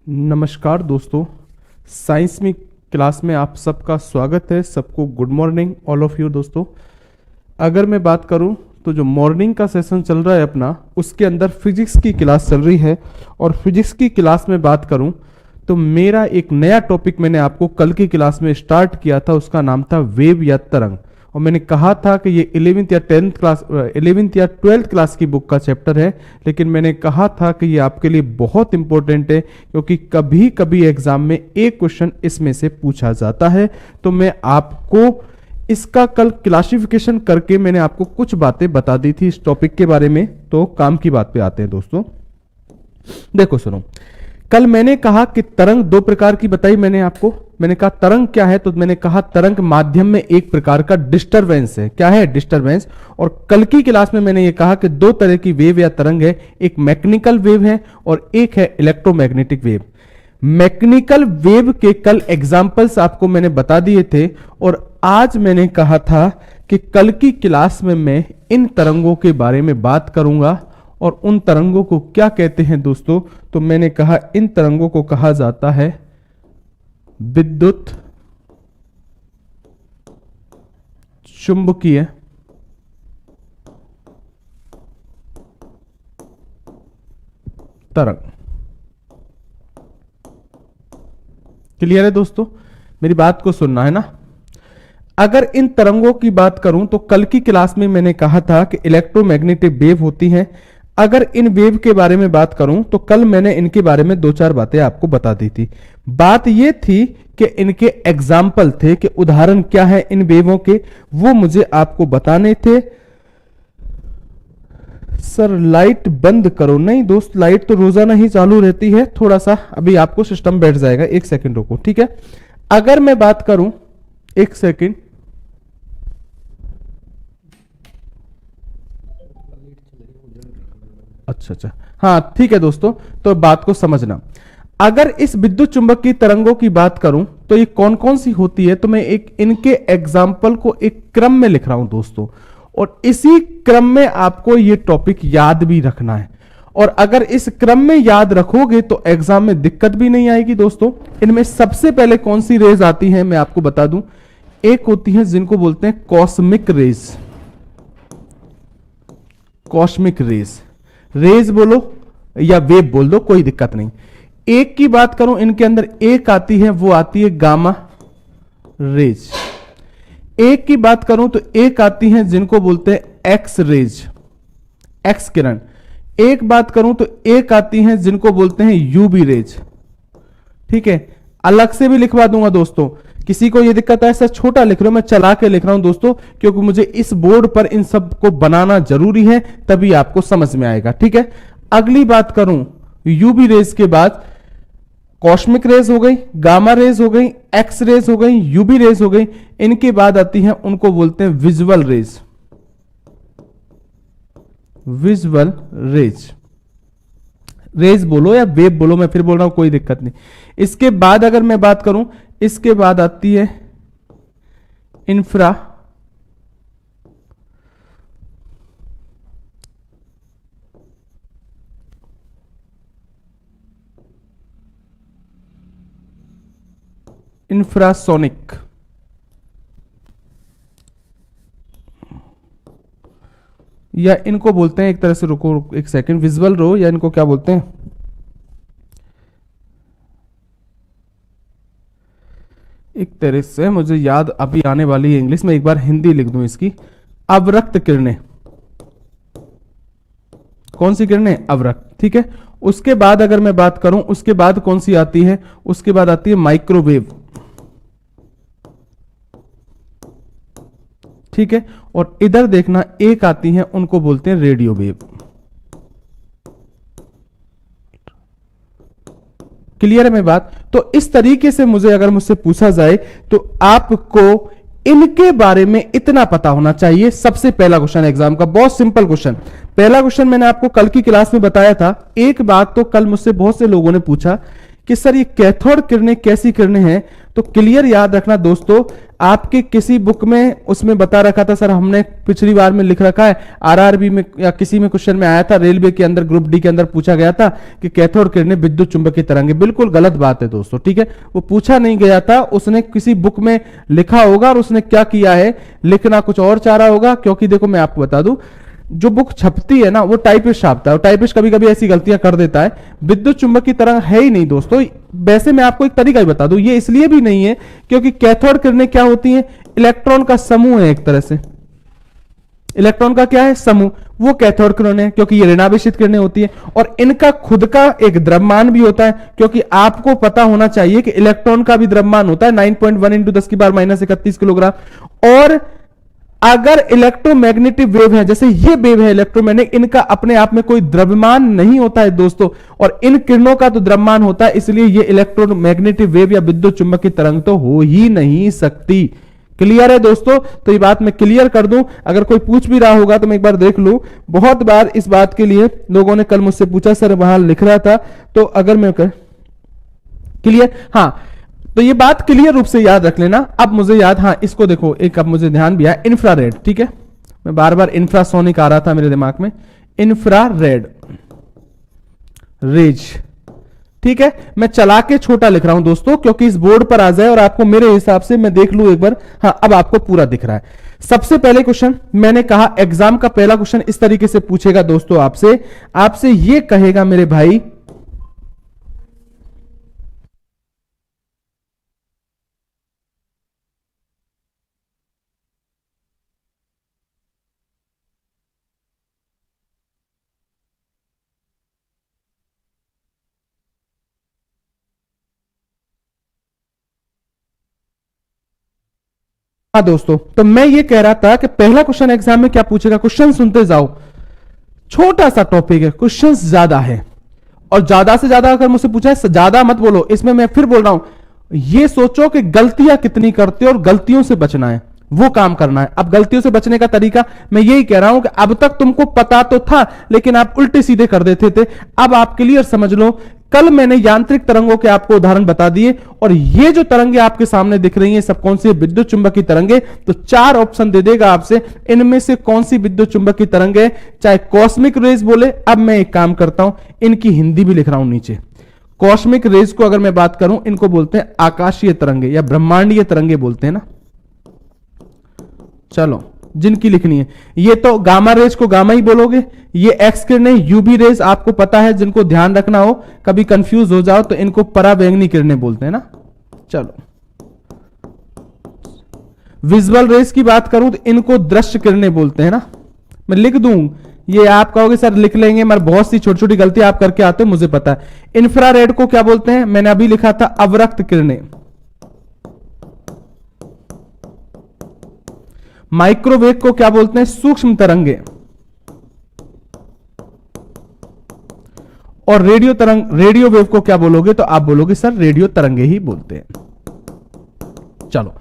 नमस्कार दोस्तों, साइंस में क्लास में आप सबका स्वागत है। सबको good morning all of you. दोस्तों, अगर मैं बात करूं तो जो मॉर्निंग का सेशन चल रहा है अपना, उसके अंदर फिजिक्स की क्लास चल रही है। और फिजिक्स की क्लास में बात करूं तो मेरा एक नया टॉपिक मैंने आपको कल की क्लास में स्टार्ट किया था, उसका नाम था वेव या तरंग। और मैंने कहा था कि ये 11th या 12th क्लास की बुक का चैप्टर है, लेकिन मैंने कहा था कि ये आपके लिए बहुत इंपॉर्टेंट है, क्योंकि कभी कभी एग्जाम में एक क्वेश्चन इसमें से पूछा जाता है। तो मैं आपको इसका कल क्लासिफिकेशन करके मैंने आपको कुछ बातें बता दी थी इस टॉपिक के बारे में। तो काम की बात पे आते हैं दोस्तों। देखो सुनो, कल मैंने कहा कि तरंग दो प्रकार की बताई मैंने कहा तरंग क्या है, तो मैंने कहा तरंग माध्यम में एक प्रकार का डिस्टरबेंस है। क्या है? डिस्टरबेंस। और कल की क्लास में मैंने ये कहा कि दो तरह की वेव या तरंग है, एक मैकेनिकल वेव है और एक है इलेक्ट्रोमैग्नेटिक वेव। मैकेनिकल वेव के कल एग्जांपल्स आपको मैंने बता दिए थे, और आज मैंने कहा था कि कल की क्लास में मैं इन तरंगों के बारे में बात करूंगा। और उन तरंगों को क्या कहते हैं दोस्तों? तो मैंने कहा इन तरंगों को कहा जाता है विद्युत चुंबकीय तरंग। क्लियर है दोस्तों? मेरी बात को सुनना है ना। अगर इन तरंगों की बात करूं तो कल की क्लास में मैंने कहा था कि इलेक्ट्रोमैग्नेटिक वेव होती हैं। अगर इन वेव के बारे में बात करूं तो कल मैंने इनके बारे में दो चार बातें आपको बता दी थी। बात यह थी कि इनके एग्जाम्पल थे, कि उदाहरण क्या है इन वेवों के, वो मुझे आपको बताने थे। सर लाइट बंद करो। नहीं दोस्त, लाइट तो रोजाना ही चालू रहती है, थोड़ा सा अभी आपको सिस्टम बैठ जाएगा, एक सेकंड रुको, ठीक है। अगर मैं बात करूं, एक सेकंड, अच्छा, हाँ ठीक है दोस्तों, तो बात को समझना। अगर इस विद्युत चुंबक की तरंगों की बात करूं तो ये कौन कौन सी होती है, तो मैं एक इनके एग्जाम्पल को एक क्रम में लिख रहा हूं दोस्तों, और इसी क्रम में आपको ये टॉपिक याद भी रखना है। और अगर इस क्रम में याद रखोगे तो एग्जाम में दिक्कत भी नहीं आएगी दोस्तों। इनमें सबसे पहले कौन सी रेज आती है मैं आपको बता दूं। एक होती है जिनको बोलते हैं cosmic rays. Cosmic rays, rays बोलो या वेव बोल दो, कोई दिक्कत नहीं। एक की बात करूं, इनके अंदर एक आती है, वो आती है गामा रेज। एक की बात करूं तो एक आती है जिनको बोलते हैं एक्स रेज, एक्स किरण। एक बात करूं तो एक आती है जिनको बोलते हैं यूवी रेज। ठीक है, अलग से भी लिखवा दूंगा दोस्तों, किसी को यह दिक्कत है ऐसा छोटा लिख रहा हूं, मैं चला के लिख रहा हूं दोस्तों, क्योंकि मुझे इस बोर्ड पर इन सब को बनाना जरूरी है, तभी आपको समझ में आएगा। ठीक है, अगली बात करूं यूवी रेज के बाद, कॉस्मिक रेज हो गई, गामा रेज हो गई, एक्स रेज हो गई, यूवी रेज हो गई। इनके बाद आती हैं, उनको बोलते हैं visual rays. Visual rays, rays बोलो या वेव बोलो, मैं फिर बोल रहा हूं, कोई दिक्कत नहीं। इसके बाद अगर मैं बात करूं, इसके बाद आती है इंफ्रा इंफ्रासोनिक, या इनको बोलते हैं एक तरह से, रुको एक सेकंड, विजुअल रो, या इनको क्या बोलते हैं, एक तरह से मुझे याद अभी आने वाली है इंग्लिश में, एक बार हिंदी लिख दूं इसकी, अवरक्त किरणें। कौन सी किरणें? अवरक्त। ठीक है, उसके बाद अगर मैं बात करूं, उसके बाद कौन सी आती है, उसके बाद आती है माइक्रोवेव। ठीक है, और इधर देखना एक आती है, उनको बोलते हैं रेडियो वेव। क्लियर है मेरी बात? तो इस तरीके से मुझे अगर मुझसे पूछा जाए तो आपको इनके बारे में इतना पता होना चाहिए। सबसे पहला क्वेश्चन एग्जाम का, बहुत सिंपल क्वेश्चन। पहला क्वेश्चन मैंने आपको कल की क्लास में बताया था। एक बात तो कल मुझसे बहुत से लोगों ने पूछा कि सर ये कैथोड किरणें कैसी किरणें हैं, तो क्लियर याद रखना दोस्तों, आपके किसी बुक में उसमें बता रखा था, सर हमने पिछली बार में लिख रखा है, आरआरबी में या किसी में क्वेश्चन में आया था, रेलवे के अंदर ग्रुप डी के अंदर पूछा गया था कि कैथोड किरणें विद्युत चुंबकीय तरंगे। बिल्कुल गलत बात है दोस्तों, ठीक है, वो पूछा नहीं गया था, उसने किसी बुक में लिखा होगा और उसने क्या किया है, लिखना कुछ और चाह रहा होगा। क्योंकि देखो मैं आपको बता दूं, जो बुक छपती है ना वो टाइपिस्ट छापता है, और टाइपिस्ट कभी कभी ऐसी गलतियां कर देता है। विद्युत चुंबकीय तरंग है ही नहीं दोस्तों। वैसे मैं आपको एक तरीका ही बता दूं, ये इसलिए भी नहीं है क्योंकि कैथोड किरणें क्या होती हैं, इलेक्ट्रॉन का समूह है, एक तरह से इलेक्ट्रॉन का क्या है, समूह, वो कैथोड किरणें है, क्योंकि ये ऋणावेशित किरणें होती है और इनका खुद का एक द्रव्यमान भी होता है। क्योंकि आपको पता होना चाहिए कि इलेक्ट्रॉन का भी द्रव्यमान होता है 9.1 इंटू 10⁻⁻31 किलोग्राम। और अगर इलेक्ट्रोमैग्नेटिक वेव है, जैसे ये वेव है इलेक्ट्रोमैग्नेटिक, इनका अपने आप में कोई द्रव्यमान नहीं होता है दोस्तों, और इन किरणों का तो द्रव्यमान होता है, इसलिए ये इलेक्ट्रोमैग्नेटिक वेव या विद्युत चुंबकीय तरंग तो हो ही नहीं सकती। क्लियर है दोस्तों, तो ये बात मैं क्लियर कर दूं, अगर कोई पूछ भी रहा होगा तो मैं एक बार देख लूं। बहुत बार इस बात के लिए लोगों ने कल मुझसे पूछा, सर वहां लिख रहा था, तो अगर मैं क्लियर, हाँ, तो ये बात क्लियर रूप से याद रख लेना। अब मुझे याद, हाँ इसको देखो, एक अब मुझे ध्यान भी आया, इंफ्रारेड, ठीक है, मैं बार बार इंफ्रासोनिक आ रहा था मेरे दिमाग में, इंफ्रारेड रेज, ठीक है, मैं चला के छोटा लिख रहा हूं दोस्तों क्योंकि इस बोर्ड पर आ जाए और आपको मेरे हिसाब से मैं देख लूं एक बार, हाँ अब आपको पूरा दिख रहा है। सबसे पहले क्वेश्चन मैंने कहा, एग्जाम का पहला क्वेश्चन इस तरीके से पूछेगा दोस्तों, आपसे ये कहेगा मेरे भाई, हाँ दोस्तों, तो मैं ये कह रहा था कि पहला क्वेश्चन एग्जाम में क्या पूछेगा, क्वेश्चन सुनते जाओ, छोटा सा टॉपिक है, क्वेश्चन ज्यादा है, और ज्यादा से ज्यादा अगर मुझसे पूछा है, ज्यादा मत बोलो, इसमें मैं फिर बोल रहा हूं, ये सोचो कि गलतियां कितनी करते हो और गलतियों से बचना है, वो काम करना है। अब गलतियों से बचने का तरीका मैं यही कह रहा हूं कि अब तक तुमको पता तो था लेकिन आप उल्टे सीधे कर देते थे, अब आप क्लियर समझ लो। कल मैंने यांत्रिक तरंगों के आपको उदाहरण बता दिए, और ये जो तरंगे आपके सामने दिख रही हैं सब कौन सी, विद्युत चुंबकीय तरंगे। तो 4 ऑप्शन दे देगा आपसे, इनमें से कौन सी विद्युत चुंबकीय तरंग है, चाहे कॉस्मिक रेज बोले। अब मैं एक काम करता हूं, इनकी हिंदी भी लिख रहा हूं नीचे। कॉस्मिक रेज को अगर मैं बात करूं, इनको बोलते हैं आकाशीय तरंगे या ब्रह्मांडीय तरंगे बोलते हैं ना। चलो जिनकी लिखनी है, ये तो गामा रेज को गामा ही बोलोगे, ये एक्स किरणें यूवी रेज आपको पता है, जिनको ध्यान रखना हो, कभी कंफ्यूज हो जाओ तो इनको पराबैंगनी किरणें बोलते हैं ना। चलो विजुअल रेज की बात करूं तो इनको दृश्य किरणें बोलते हैं ना। मैं लिख दूं, ये आप कहोगे सर लिख लेंगे, मगर बहुत सी छोटी छोटी गलती आप करके आते हो, मुझे पता है। इंफ्रारेड को क्या बोलते हैं, मैंने अभी लिखा था अवरक्त किरणें। माइक्रोवेव को क्या बोलते हैं, सूक्ष्म तरंगे। और रेडियो तरंग, रेडियो वेव को क्या बोलोगे, तो आप बोलोगे सर रेडियो तरंगे ही बोलते हैं। चलो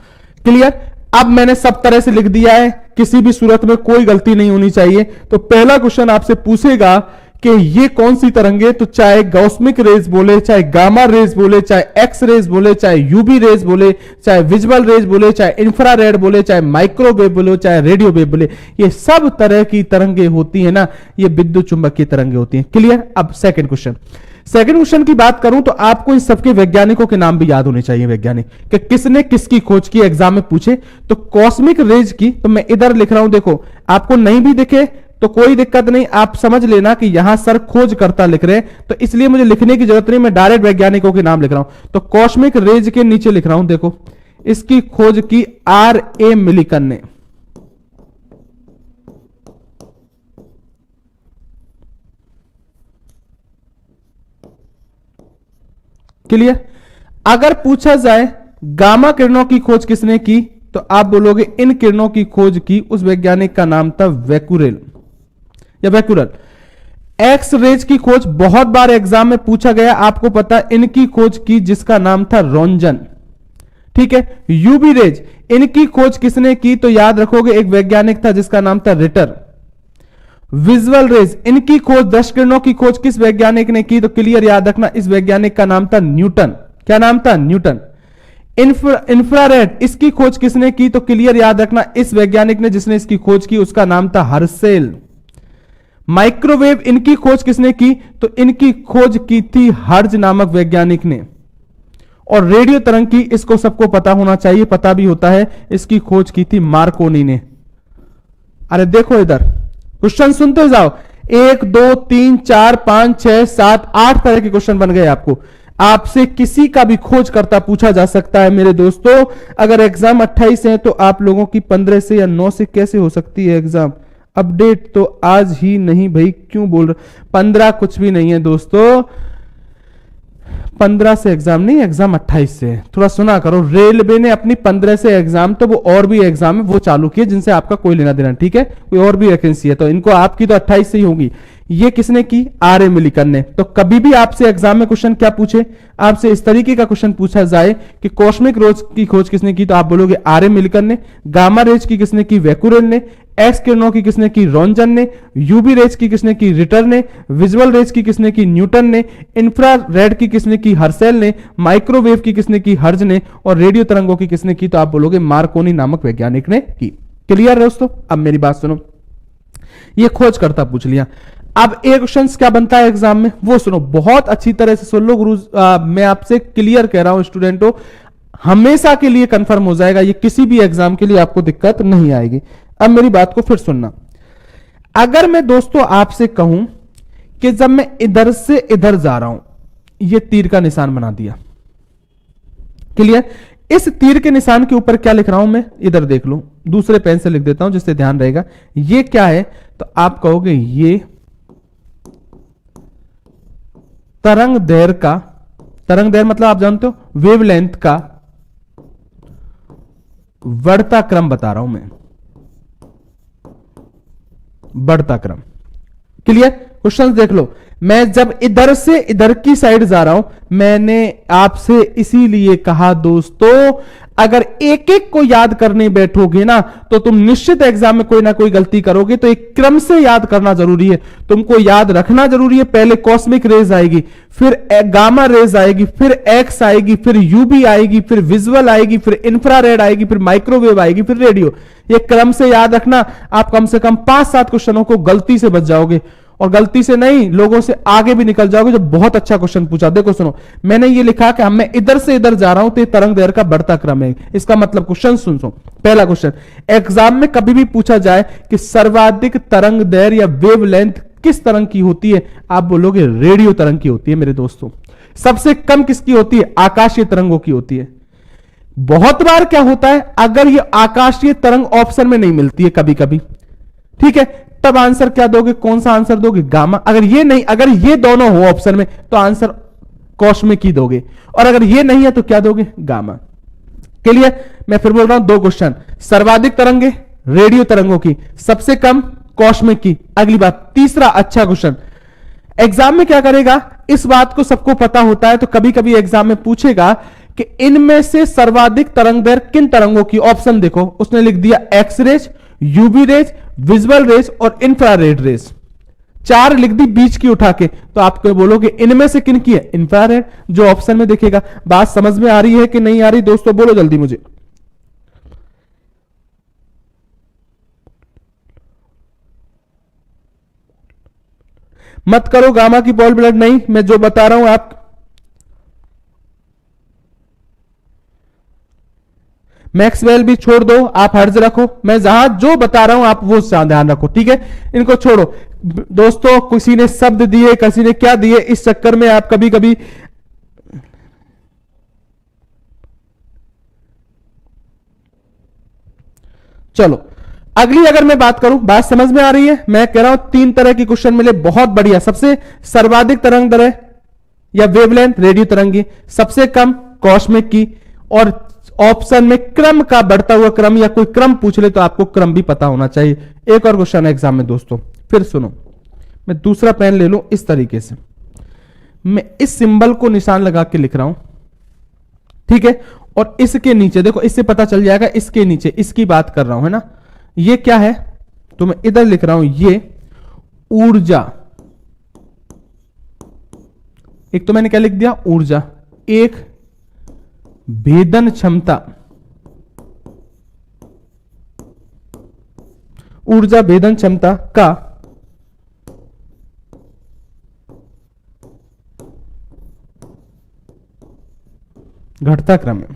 क्लियर, अब मैंने सब तरह से लिख दिया है, किसी भी सूरत में कोई गलती नहीं होनी चाहिए। तो पहला क्वेश्चन आपसे पूछेगा कि ये कौन सी तरंगे, तो चाहे कॉस्मिक रेज बोले, चाहे गामा रेज बोले, चाहे एक्स रेज बोले, चाहे यूवी रेज बोले, चाहे विजुअल रेज बोले, चाहे इंफ्रारेड बोले, चाहे माइक्रोवेव बोले, चाहे रेडियो वेव बोले, ये सब तरह की तरंगे होती है ना, ये विद्युत चुंबकीय तरंगे होती हैं। क्लियर। अब सेकंड क्वेश्चन की बात करूं तो आपको इन सबके वैज्ञानिकों के नाम भी याद होने चाहिए, वैज्ञानिक कि किसने किसकी खोज की, एग्जाम में पूछे। तो कॉस्मिक रेज की तो मैं इधर लिख रहा हूं, देखो आपको नहीं भी दिखे तो कोई दिक्कत नहीं, आप समझ लेना कि यहां सर खोजकर्ता लिख रहे हैं, तो इसलिए मुझे लिखने की जरूरत नहीं, मैं डायरेक्ट वैज्ञानिकों के नाम लिख रहा हूं। तो कॉस्मिक रेज के नीचे लिख रहा हूं, देखो इसकी खोज की R.A. मिलिकन ने। क्लियर। अगर पूछा जाए गामा किरणों की खोज किसने की, तो आप बोलोगे इन किरणों की खोज की उस वैज्ञानिक का नाम था वैकुरेल या वैकुरल। एक्स रेज की खोज बहुत बार एग्जाम में पूछा गया, आपको पता, इनकी खोज की जिसका नाम था रोंजन। ठीक है। यूवी रेज, इनकी खोज किसने की, तो याद रखोगे एक वैज्ञानिक था जिसका नाम था रिटर। विजुअल रेज, इनकी खोज, दृश्य किरणों की खोज किस वैज्ञानिक ने की? तो क्लियर याद रखना, इस वैज्ञानिक का नाम था न्यूटन। क्या नाम था? न्यूटन। इंफ्रारेड, इसकी खोज किसने की? तो क्लियर याद रखना, इस वैज्ञानिक ने जिसने इसकी खोज की उसका नाम था हर्शेल। माइक्रोवेव, इनकी खोज किसने की? तो इनकी खोज की थी हर्ज नामक वैज्ञानिक ने। और रेडियो तरंग की, इसको सबको पता होना चाहिए, पता भी होता है, इसकी खोज की थी मार्कोनी ने। अरे देखो इधर क्वेश्चन सुनते जाओ, 1 2 3 4 5 6 7 8 तरह के क्वेश्चन बन गए आपको। आपसे किसी का भी खोज करता पूछा जा सकता है मेरे दोस्तों। अगर एग्जाम 28 है तो आप लोगों की 15 से या 9 से कैसे हो सकती है एग्जाम? अपडेट तो आज ही नहीं भाई, क्यों बोल रहे? 15 कुछ भी नहीं है दोस्तों, 15 से एग्जाम नहीं, एग्जाम 28 से। थोड़ा सुना करो, रेलवे ने अपनी 15 से एग्जाम, तो वो और भी एग्जाम है वो चालू किए जिनसे आपका कोई लेना देना, ठीक है? कोई और भी वैकेंसी है तो इनको, आपकी तो 28 से ही होगी। ये किसने की? आर ए मिलिकन ने। तो कभी भी आपसे एग्जाम में क्वेश्चन क्या पूछे, आपसे इस तरीके का क्वेश्चन पूछा जाए कि कॉस्मिक रेज की खोज किसने की, तो आप बोलोगे आर ए मिलिकन ने। गामा रेज की किसने की? वेकुरेल ने। एक्स किरणों की किसने की? रोंजन ने। यूवी रेज की किसने की? रिटर ने। विजुअल रेज की किसने की? न्यूटन ने। इंफ्रारेड की किसने की? हर्शेल ने। माइक्रोवेव की किसने की? हर्ज ने। और रेडियो तरंगों की किसने की? तो आप बोलोगे मार्कोनी नामक वैज्ञानिक ने की। क्लियर है दोस्तों? अब मेरी बात सुनो, ये खोज करता पूछ लिया, अब एक क्वेश्चन क्या बनता है एग्जाम में वो सुनो, बहुत अच्छी तरह से सुन लो गुरु। मैं आपसे क्लियर कह रहा हूं स्टूडेंटों, हमेशा के लिए कंफर्म हो जाएगा, ये किसी भी एग्जाम के लिए आपको दिक्कत नहीं आएगी। अब मेरी बात को फिर सुनना, अगर मैं दोस्तों आपसे कहूं कि जब मैं इधर से इधर जा रहा हूं, ये तीर का निशान बना दिया, क्लियर? इस तीर के निशान के ऊपर क्या लिख रहा हूं मैं, इधर देख लो, दूसरे पेन से लिख देता हूं जिससे ध्यान रहेगा। ये क्या है? तो आप कहोगे ये तरंग दैर्घ्य का, तरंग दैर्घ्य मतलब आप जानते हो वेवलेंथ का बढ़ता क्रम बता रहा हूं मैं, बढ़ता क्रम। क्लियर? क्वेश्चन देख लो, मैं जब इधर से इधर की साइड जा रहा हूं, मैंने आपसे इसीलिए कहा दोस्तों, अगर एक एक को याद करने बैठोगे ना तो तुम निश्चित एग्जाम में कोई ना कोई गलती करोगे, तो एक क्रम से याद करना जरूरी है, तुमको याद रखना जरूरी है। पहले कॉस्मिक रेज आएगी, फिर गामा रेज आएगी, फिर एक्स आएगी, फिर यूबी आएगी, फिर विजुअल आएगी, फिर इंफ्रारेड आएगी, फिर माइक्रोवेव आएगी, फिर रेडियो। ये क्रम से याद रखना, आप कम से कम 5-7 क्वेश्चनों को गलती से बच जाओगे, और गलती से नहीं, लोगों से आगे भी निकल जाओगे जो बहुत अच्छा क्वेश्चन पूछा। देखो सुनो, मैंने ये लिखा कि मैं इधर से इधर जा रहा हूं तो ये तरंग दैर्घ्य का बढ़ता क्रम है। इसका मतलब क्वेश्चन सुन सुन, पहला क्वेश्चन, एग्जाम में कभी भी पूछा जाए कि सर्वाधिक तरंग दैर्घ्य या वेवलेंथ किस तरंग की होती है, आप बोलोगे रेडियो तरंग की होती है मेरे दोस्तों। सबसे कम किसकी होती है? आकाशीय तरंगों की होती है। बहुत बार क्या होता है, अगर ये आकाशीय तरंग ऑप्शन में नहीं मिलती है कभी कभी, ठीक है, तब आंसर क्या दोगे? कौन सा आंसर दोगे? गामा। अगर ये नहीं, अगर ये दोनों हो ऑप्शन में तो आंसर कॉस्मिक ही दोगे, और अगर ये नहीं है तो क्या दोगे? गामा। के लिए मैं फिर बोल रहा हूं, 2 क्वेश्चन, सर्वाधिक तरंगे रेडियो तरंगों की, सबसे कम कॉस्मिक की। अगली बात, तीसरा अच्छा क्वेश्चन, एग्जाम में क्या करेगा, इस बात को सबको पता होता है, तो कभी कभी एग्जाम में पूछेगा कि इनमें से सर्वाधिक तरंग दैर्घ्य किन तरंगों की, ऑप्शन देखो, उसने लिख दिया X rays, UV rays, visual rays और इंफ्रारेड रेज, 4 लिख दी बीच की उठा के, तो आपको बोलोगे इनमें से किन की है? इंफ्रारेड, जो ऑप्शन में दिखेगा। बात समझ में आ रही है कि नहीं आ रही दोस्तों? बोलो जल्दी मुझे। मत करो गामा की बॉल ब्लड, नहीं, मैं जो बता रहा हूं आप, मैक्सवेल भी छोड़ दो, आप हर्ज रखो, मैं जहां जो बता रहा हूं आप वो ध्यान रखो, ठीक है? इनको छोड़ो दोस्तों, किसी ने शब्द दिए, किसी ने क्या दिए, इस चक्कर में आप कभी कभी चलो अगली अगर मैं बात करूं, बात समझ में आ रही है? मैं कह रहा हूं 3 तरह के क्वेश्चन मिले, बहुत बढ़िया। सबसे सर्वाधिक तरंग दैर्घ्य या वेवलेंथ रेडियो तरंगी, सबसे कम कॉस्मिक की, और ऑप्शन में क्रम का बढ़ता हुआ क्रम, या कोई क्रम पूछ ले तो आपको क्रम भी पता होना चाहिए। एक और क्वेश्चन है एग्जाम में दोस्तों, फिर सुनो, मैं दूसरा पेन ले लूं, इस तरीके से मैं इस सिंबल को निशान लगा के लिख रहा हूं, ठीक है? और इसके नीचे देखो, इससे पता चल जाएगा, इसके नीचे इसकी बात कर रहा हूं, है ना? ये क्या है? तो मैं इधर लिख रहा हूं, ये ऊर्जा, एक तो मैंने क्या लिख दिया ऊर्जा, एक भेदन क्षमता, ऊर्जा भेदन क्षमता का घटता क्रम है।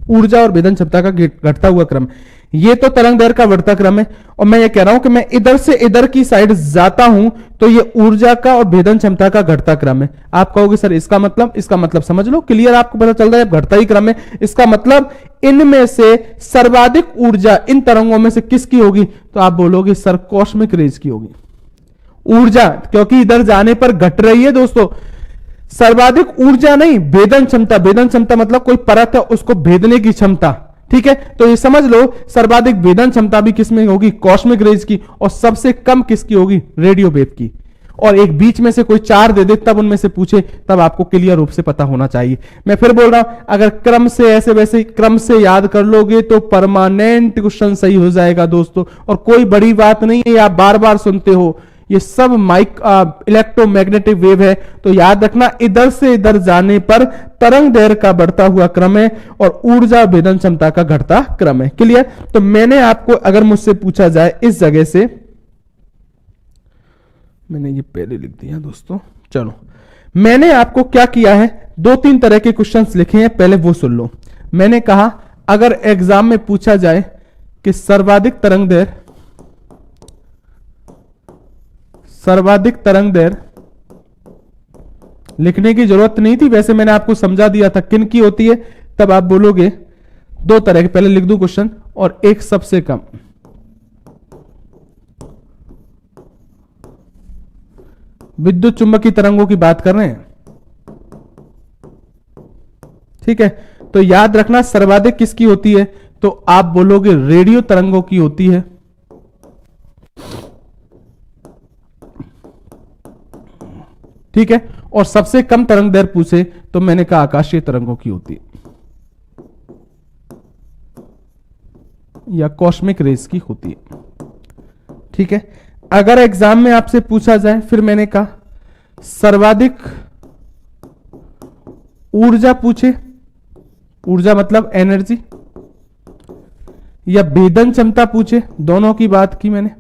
ऊर्जा और भेदन क्षमता का घटता हुआ क्रम, ये तो तरंग दैर्घ्य का बढ़ता क्रम है। और मैं ये कह रहा हूं कि मैं इधर से इधर की साइड जाता हूं तो ये ऊर्जा का और भेदन क्षमता का घटता क्रम है। आप कहोगे सर इसका मतलब समझ लो, क्लियर, आपको पता चल रहा है घटता ही क्रम है। इसका मतलब इनमें से सर्वाधिक ऊर्जा इन तरंगों में से किसकी होगी, तो आप बोलोगे सर कॉस्मिक रेज की होगी ऊर्जा, क्योंकि इधर जाने पर घट रही है दोस्तों। सर्वाधिक ऊर्जा नहीं, भेदन क्षमता, भेदन क्षमता मतलब कोई परत है उसको भेदने की क्षमता, ठीक है। तो ये समझ लो सर्वाधिक भेदन क्षमता भी किसमें होगी, कॉस्मिक रेज की, और सबसे कम किसकी होगी, रेडियो वेव की। और एक बीच में से कोई चार दे दे तब उनमें से पूछे, तब आपको क्लियर रूप से पता होना चाहिए। मैं फिर बोल रहा हूं, अगर क्रम से ऐसे वैसे क्रम से याद कर लोगे तो परमानेंट क्वेश्चन सही हो जाएगा दोस्तों। और कोई बड़ी बात नहीं है, आप बार बार सुनते हो, ये सब इलेक्ट्रोमैग्नेटिक वेव है। तो याद रखना इधर से इधर जाने पर तरंग दैर्घ्य का बढ़ता हुआ क्रम है और ऊर्जा भेदन क्षमता का घटता क्रम है। क्लियर। तो मैंने आपको अगर मुझसे पूछा जाए इस जगह से, मैंने ये पहले लिख दिया दोस्तों, चलो मैंने आपको क्या किया है, दो तीन तरह के क्वेश्चंस लिखे हैं, पहले वो सुन लो। मैंने कहा अगर एग्जाम में पूछा जाए कि सर्वाधिक तरंग दैर्घ्य लिखने की जरूरत नहीं थी, वैसे मैंने आपको समझा दिया था किन की होती है। तब आप बोलोगे दो तरह के, पहले लिख दूं क्वेश्चन, और एक सबसे कम। विद्युत चुंबकीय तरंगों की बात कर रहे हैं, ठीक है। तो याद रखना सर्वाधिक किसकी होती है, तो आप बोलोगे रेडियो तरंगों की होती है। ठीक है। और सबसे कम तरंग दैर्घ्य पूछे तो मैंने कहा आकाशीय तरंगों की होती है या कॉस्मिक रेज की होती है। ठीक है। अगर एग्जाम में आपसे पूछा जाए, फिर मैंने कहा सर्वाधिक ऊर्जा पूछे, ऊर्जा मतलब एनर्जी, या भेदन क्षमता पूछे, दोनों की बात की मैंने,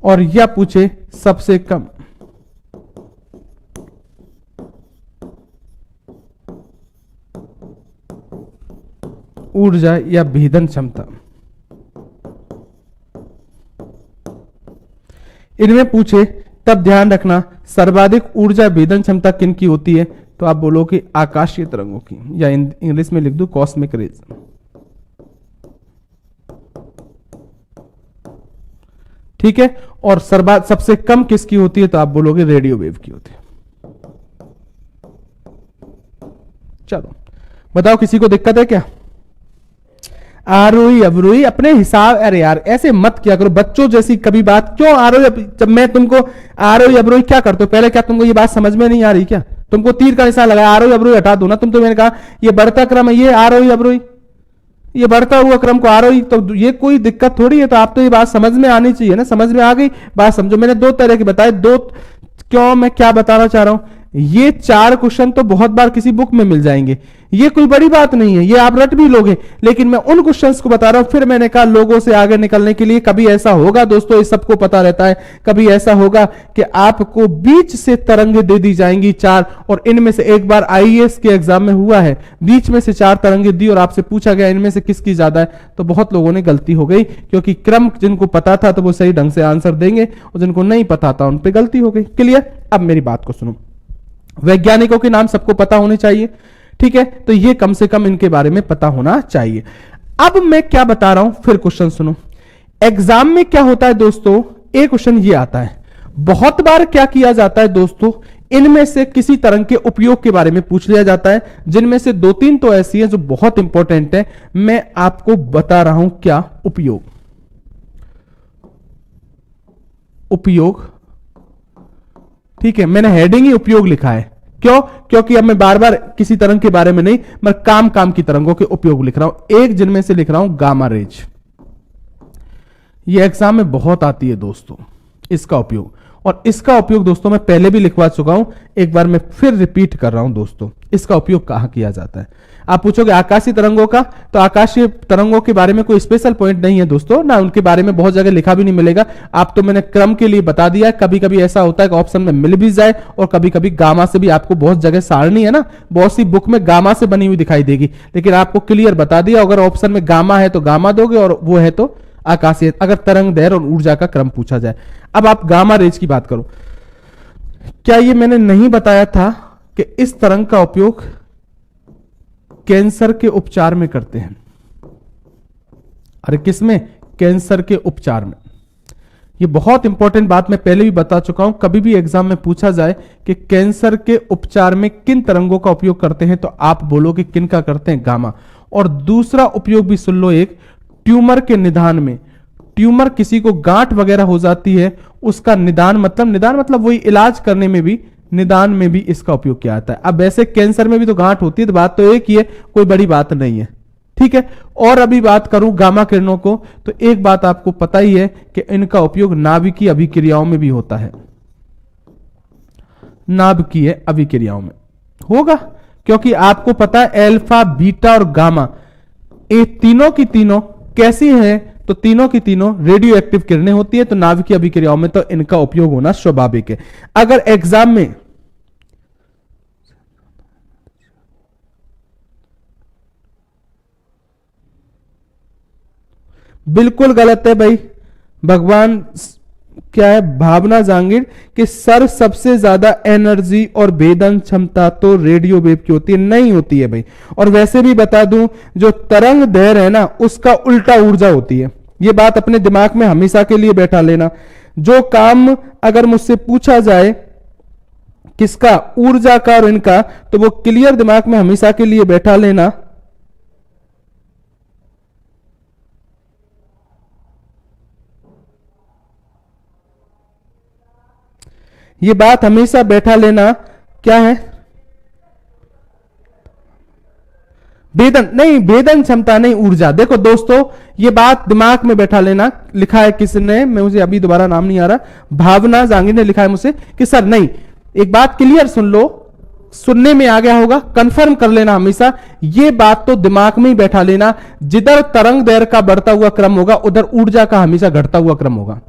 और या पूछे सबसे कम ऊर्जा या भेदन क्षमता, इनमें पूछे तब ध्यान रखना सर्वाधिक ऊर्जा भेदन क्षमता किन की होती है, तो आप बोलोगे आकाशीय तरंगों की, या इंग्लिश में लिख दो कॉस्मिक रेज। ठीक है। और सबसे कम किसकी होती है, तो आप बोलोगे रेडियो वेव की होती है। चलो बताओ किसी को दिक्कत है क्या? आरोही अवरोही अपने हिसाब, अरे यार ऐसे मत किया करो बच्चों जैसी कभी बात। क्यों आरोही, जब मैं तुमको आरोही अवरोही क्या करते हो पहले, क्या तुमको ये बात समझ में नहीं आ रही क्या? तुमको तीर का निशान लगाया, आरोही अवरोही हटा दो ना। तुम तो मैंने कहा ये बढ़ता क्रम है, ये आरोही अवरोही, ये बढ़ता हुआ क्रम को आरोही, तो ये कोई दिक्कत थोड़ी है। तो आप तो ये बात समझ में आनी चाहिए ना, समझ में आ गई बात, समझो। मैंने दो तरह के बताए, दो क्यों, मैं क्या बताना चाह रहा हूं, ये चार क्वेश्चन तो बहुत बार किसी बुक में मिल जाएंगे, ये कोई बड़ी बात नहीं है, ये आप रट भी लोगे। लेकिन मैं उन क्वेश्चंस को बता रहा हूं, फिर मैंने कहा लोगों से आगे निकलने के लिए। कभी ऐसा होगा दोस्तों, ये सबको पता रहता है, कभी ऐसा होगा कि आपको बीच से तरंगे दे दी जाएंगी चार, और इनमें से एक बार आईएएस के एग्जाम में हुआ है, बीच में से चार तरंगे दी और आपसे पूछा गया इनमें से किसकी ज्यादा है, तो बहुत लोगों ने गलती हो गई, क्योंकि क्रम जिनको पता था तो वो सही ढंग से आंसर देंगे, और जिनको नहीं पता था उन पर गलती हो गई। क्लियर। अब मेरी बात को सुनो, वैज्ञानिकों के नाम सबको पता होने चाहिए, ठीक है, तो ये कम से कम इनके बारे में पता होना चाहिए। अब मैं क्या बता रहा हूं, फिर क्वेश्चन सुनो। एग्जाम में क्या होता है दोस्तों, एक क्वेश्चन ये आता है, बहुत बार क्या किया जाता है दोस्तों, इनमें से किसी तरंग के उपयोग के बारे में पूछ लिया जाता है, जिनमें से दो तीन तो ऐसी हैं जो बहुत इंपॉर्टेंट है। मैं आपको बता रहा हूं क्या उपयोग, ठीक है, मैंने हेडिंग ही उपयोग लिखा है। क्यों? क्योंकि अब मैं बार बार किसी तरंग के बारे में नहीं, मैं काम की तरंगों के उपयोग लिख रहा हूं। एक जिनमें से लिख रहा हूं गामा रेज। ये एग्जाम में बहुत आती है दोस्तों इसका उपयोग, और इसका उपयोग दोस्तों मैं पहले भी लिखवा चुका हूं, एक बार मैं फिर रिपीट कर रहा हूं दोस्तों। इसका उपयोग कहां किया जाता है? आप पूछोगे आकाशीय तरंगों का, तो आकाशीय तरंगों के बारे में कोई स्पेशल पॉइंट नहीं है दोस्तों, ना उनके बारे में बहुत जगह लिखा भी नहीं मिलेगा। आप तो मैंने क्रम के लिए बता दिया है, कभी कभी ऐसा होता है कि ऑप्शन में मिल भी जाए, और कभी कभी गामा से भी आपको बहुत जगह सारणी है ना, बहुत सी बुक में गामा से बनी हुई दिखाई देगी, लेकिन आपको क्लियर बता दिया, अगर ऑप्शन में गामा है तो गामा दोगे, और वो है तो आकाशीय, अगर तरंग दैर्घ्य और ऊर्जा का क्रम पूछा जाए। अब आप गामा रेज की बात करो, क्या ये मैंने नहीं बताया था कि इस तरंग का उपयोग कैंसर के उपचार में करते हैं? अरे किसमें? कैंसर के उपचार में। ये बहुत इंपॉर्टेंट बात मैं पहले भी बता चुका हूं, कभी भी एग्जाम में पूछा जाए कि कैंसर के उपचार में किन तरंगों का उपयोग करते हैं, तो आप बोलोगे किन का करते हैं? गामा। और दूसरा उपयोग भी सुन लो, एक ट्यूमर के निदान में। ट्यूमर किसी को गांठ वगैरह हो जाती है, उसका निदान मतलब वही इलाज करने में भी, निदान में भी इसका उपयोग किया जाता है। अब वैसे कैंसर में भी तो गांठ होती है, तो बात तो एक ही है, कोई बड़ी बात नहीं है, ठीक है। और अभी बात करूं गामा किरणों को, तो एक बात आपको पता ही है कि इनका उपयोग नाभिकीय अभिक्रियाओं में भी होता है। नाभिकीय अभिक्रियाओं में होगा, क्योंकि आपको पता है अल्फा, बीटा और गामा, ये तीनों की तीनों कैसी है? तो तीनों की तीनों रेडियो एक्टिव किरणें होती है, तो नाभिकीय अभिक्रियाओं में तो इनका उपयोग होना स्वाभाविक है। अगर एग्जाम में बिल्कुल गलत है भाई, भगवान क्या है, भावना जांगिड़, कि सर सबसे ज्यादा एनर्जी और भेदन क्षमता तो रेडियो वेव की होती है, नहीं होती है भाई। और वैसे भी बता दूं, जो तरंग दैर्घ्य है ना, उसका उल्टा ऊर्जा होती है। ये बात अपने दिमाग में हमेशा के लिए बैठा लेना। जो काम अगर मुझसे पूछा जाए किसका, ऊर्जा का और इनका, तो वो क्लियर दिमाग में हमेशा के लिए बैठा लेना, ये बात हमेशा बैठा लेना, क्या है? भेदन नहीं, भेदन क्षमता नहीं, ऊर्जा। देखो दोस्तों, ये बात दिमाग में बैठा लेना। लिखा है किसने, मैं मुझे अभी दोबारा नाम नहीं आ रहा, भावना जांगिड़ ने लिखा है मुझसे कि सर नहीं, एक बात क्लियर सुन लो, सुनने में आ गया होगा, कंफर्म कर लेना हमेशा, ये बात तो दिमाग में ही बैठा लेना। जिधर तरंग दैर्घ्य का बढ़ता हुआ क्रम होगा, उधर ऊर्जा का हमेशा घटता हुआ क्रम होगा।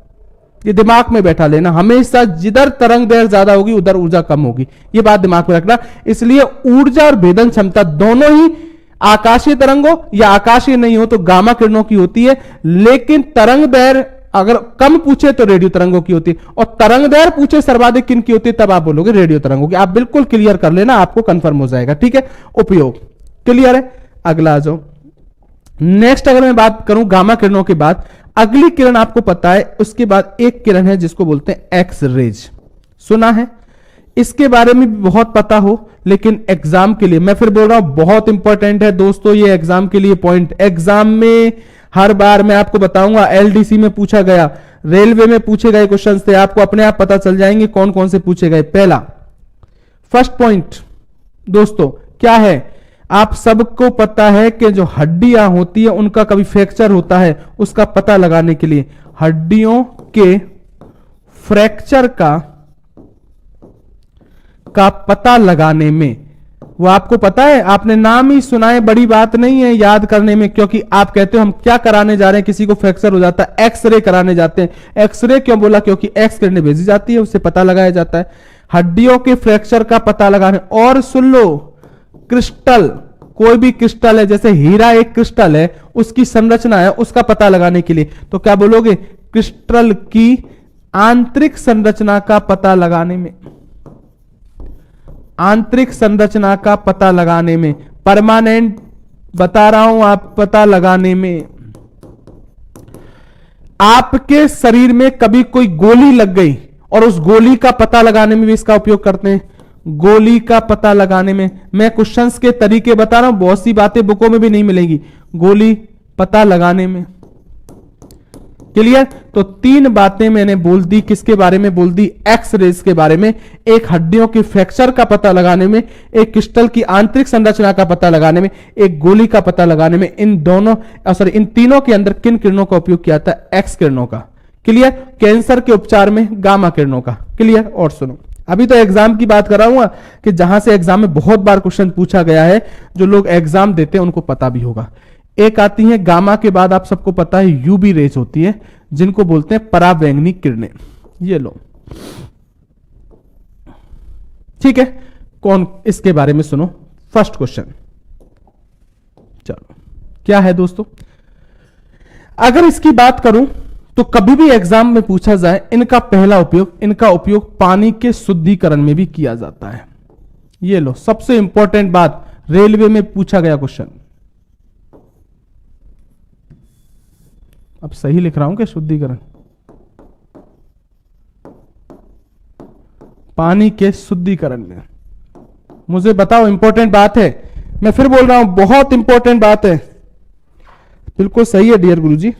ये दिमाग में बैठा लेना हमेशा, जिधर तरंग दैर्घ्य ज्यादा होगी उधर ऊर्जा कम होगी, ये बात दिमाग में रखना। इसलिए ऊर्जा और भेदन क्षमता दोनों ही आकाशीय तरंगों या आकाशीय नहीं हो तो गामा किरणों की होती है, लेकिन तरंग दैर्घ्य अगर कम पूछे तो रेडियो तरंगों की होती है, और तरंग दैर्घ्य पूछे सर्वाधिक किन की होती है, तब आप बोलोगे रेडियो तरंगों की। आप बिल्कुल क्लियर कर लेना, आपको कंफर्म हो जाएगा, ठीक है। उपयोग क्लियर है। अगला आ जाओ, नेक्स्ट अगर मैं बात करूं गामा किरणों के बाद, अगली किरण आपको पता है, उसके बाद एक किरण है जिसको बोलते हैं एक्स रेज। सुना है? इसके बारे में भी बहुत पता हो, लेकिन एग्जाम के लिए मैं फिर बोल रहा हूं बहुत इंपॉर्टेंट है दोस्तों, ये एग्जाम के लिए पॉइंट। एग्जाम में हर बार मैं आपको बताऊंगा, एलडीसी में पूछा गया, रेलवे में पूछे गए क्वेश्चन थे, आपको अपने आप पता चल जाएंगे कौन कौन से पूछे गए। पहला फर्स्ट पॉइंट दोस्तों क्या है, आप सबको पता है कि जो हड्डियां होती है उनका कभी फ्रैक्चर होता है, उसका पता लगाने के लिए हड्डियों के फ्रैक्चर का पता लगाने में, वो आपको पता है, आपने नाम ही सुना है, बड़ी बात नहीं है याद करने में, क्योंकि आप कहते हो हम क्या कराने जा रहे हैं, किसी को फ्रैक्चर हो जाता है एक्सरे कराने जाते हैं। एक्सरे क्यों बोला? क्योंकि एक्स किरणें भेजी जाती है, उससे पता लगाया जाता है हड्डियों के फ्रैक्चर का पता लगाने। और सुन लो, क्रिस्टल, कोई भी क्रिस्टल है, जैसे हीरा एक क्रिस्टल है, उसकी संरचना है, उसका पता लगाने के लिए तो क्या बोलोगे? क्रिस्टल की आंतरिक संरचना का पता लगाने में, आंतरिक संरचना का पता लगाने में, परमानेंट बता रहा हूं आप, पता लगाने में। आपके शरीर में कभी कोई गोली लग गई और उस गोली का पता लगाने में भी इसका उपयोग करते हैं। गोली का पता लगाने में, मैं क्वेश्चंस के तरीके बता रहा हूं, बहुत सी बातें बुकों में भी नहीं मिलेंगी। गोली पता लगाने में, क्लियर। तो तीन बातें मैंने बोल दी, किसके बारे में बोल दी, एक्स रेज के बारे में, एक हड्डियों की फ्रैक्चर का पता लगाने में, एक क्रिस्टल की आंतरिक संरचना का पता लगाने में, एक गोली का पता लगाने में। इन दोनों इन तीनों के अंदर किन किरणों का उपयोग किया जाता है, एक्स किरणों का। क्लियर। कैंसर के उपचार में गामा किरणों का। क्लियर। और सुनो, अभी तो एग्जाम की बात कर रहा हूं कि जहां से एग्जाम में बहुत बार क्वेश्चन पूछा गया है, जो लोग एग्जाम देते हैं उनको पता भी होगा। एक आती है गामा के बाद आप सबको पता है यूबी रेज होती है, जिनको बोलते हैं परावैंगनिक किरणें। ये लो, ठीक है। कौन, इसके बारे में सुनो। फर्स्ट क्वेश्चन, चलो क्या है दोस्तों, अगर इसकी बात करूं तो कभी भी एग्जाम में पूछा जाए, इनका पहला उपयोग, इनका उपयोग पानी के शुद्धिकरण में भी किया जाता है। ये लो, सबसे इंपॉर्टेंट बात, रेलवे में पूछा गया क्वेश्चन। अब सही लिख रहा हूं कि शुद्धिकरण, पानी के शुद्धिकरण में। मुझे बताओ, इंपॉर्टेंट बात है, मैं फिर बोल रहा हूं बहुत इंपॉर्टेंट बात है। बिल्कुल सही है डियर गुरुजी।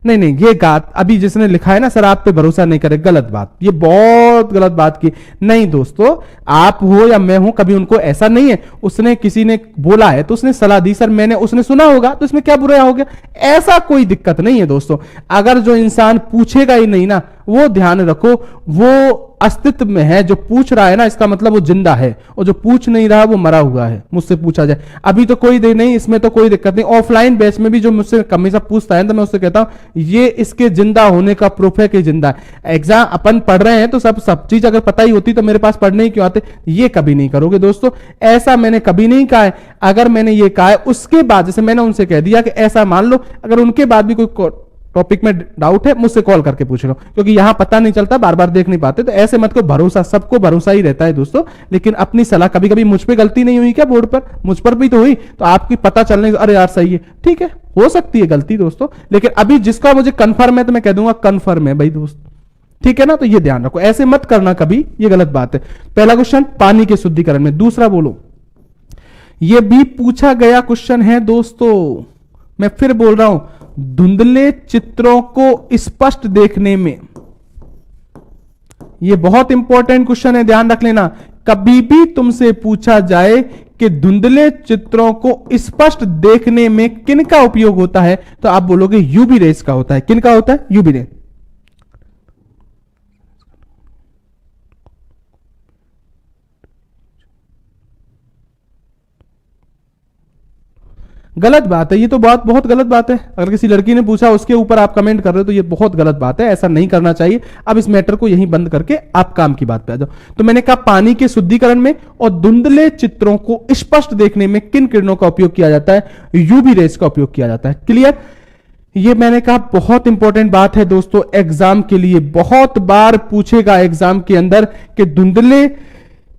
नहीं नहीं, ये बात अभी जिसने लिखा है ना सर आप पे भरोसा नहीं करे, गलत बात, ये बहुत गलत बात की। नहीं दोस्तों, आप हो या मैं हूं, कभी उनको ऐसा नहीं है, उसने किसी ने बोला है तो उसने सलाह दी, सर मैंने, उसने सुना होगा तो इसमें क्या बुरा हो गया, ऐसा कोई दिक्कत नहीं है दोस्तों। अगर जो इंसान पूछेगा ही नहीं ना, वो ध्यान रखो, वो अस्तित्व में है। जो पूछ रहा है ना, इसका मतलब वो जिंदा है, और जो पूछ नहीं रहा वो मरा हुआ है। मुझसे पूछा जाए, अभी तो कोई दे नहीं, इसमें तो कोई दिक्कत नहीं। ऑफलाइन बैच में भी जो मुझसे हमेशा पूछता है तो मैं उससे कहता हूं ये इसके जिंदा होने का प्रूफ है कि जिंदा है। एग्जाम अपन पढ़ रहे हैं तो सब चीज अगर पता ही होती तो मेरे पास पढ़ने ही क्यों आते। ये कभी नहीं करोगे दोस्तों, ऐसा मैंने कभी नहीं कहा है। अगर मैंने ये कहा है उसके बाद, जैसे मैंने उनसे कह दिया कि ऐसा मान लो, अगर उनके बाद भी कोई टॉपिक में डाउट है मुझसे कॉल करके पूछ लो, क्योंकि यहां पता नहीं चलता, बार बार देख नहीं पाते। तो ऐसे मत को, भरोसा सबको भरोसा ही रहता है दोस्तों, लेकिन अपनी सलाह, कभी कभी मुझ पे गलती नहीं हुई क्या बोर्ड पर, मुझ पर भी तो हुई, तो आपकी पता चलने, अरे यार सही है, ठीक है, हो सकती है गलती दोस्तों, लेकिन अभी जिसका मुझे कंफर्म है तो मैं कह दूंगा कंफर्म है भाई दोस्त, ठीक है ना। तो ये ध्यान रखो, ऐसे मत करना कभी, ये गलत बात है। पहला क्वेश्चन पानी के शुद्धिकरण में। दूसरा बोलो, ये भी पूछा गया क्वेश्चन है दोस्तों, मैं फिर बोल रहा हूं, धुंधले चित्रों को स्पष्ट देखने में, यह बहुत इंपॉर्टेंट क्वेश्चन है, ध्यान रख लेना। कभी भी तुमसे पूछा जाए कि धुंधले चित्रों को स्पष्ट देखने में किनका उपयोग होता है, तो आप बोलोगे यूवी रेस का होता है। किनका होता है, यूवी रेस। गलत बात है, ये तो बहुत गलत बात है। अगर किसी लड़की ने पूछा उसके ऊपर आप कमेंट कर रहे हो तो ये बहुत गलत बात है, ऐसा नहीं करना चाहिए। अब इस मैटर को यहीं बंद करके आप काम की बात पे आ जाओ। तो मैंने कहा पानी के शुद्धिकरण में और धुंधले चित्रों को स्पष्ट देखने में किन किरणों का उपयोग किया जाता है, यूवी रेस का उपयोग किया जाता है। क्लियर। ये मैंने कहा बहुत इंपॉर्टेंट बात है दोस्तों, एग्जाम के लिए बहुत बार पूछेगा एग्जाम के अंदर कि धुंधले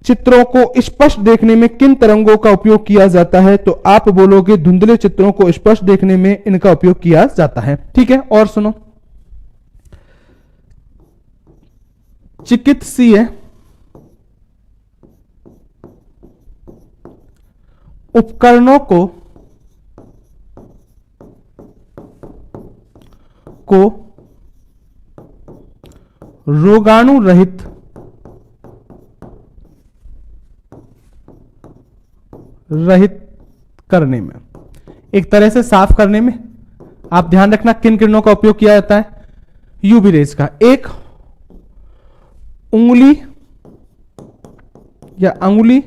चित्रों को स्पष्ट देखने में किन तरंगों का उपयोग किया जाता है, तो आप बोलोगे धुंधले चित्रों को स्पष्ट देखने में इनका उपयोग किया जाता है। ठीक है। और सुनो, चिकित्सीय उपकरणों को रोगाणु रहित करने में, एक तरह से साफ करने में, आप ध्यान रखना किन किरणों का उपयोग किया जाता है, यूवी रेज का। एक उंगली या अंगुली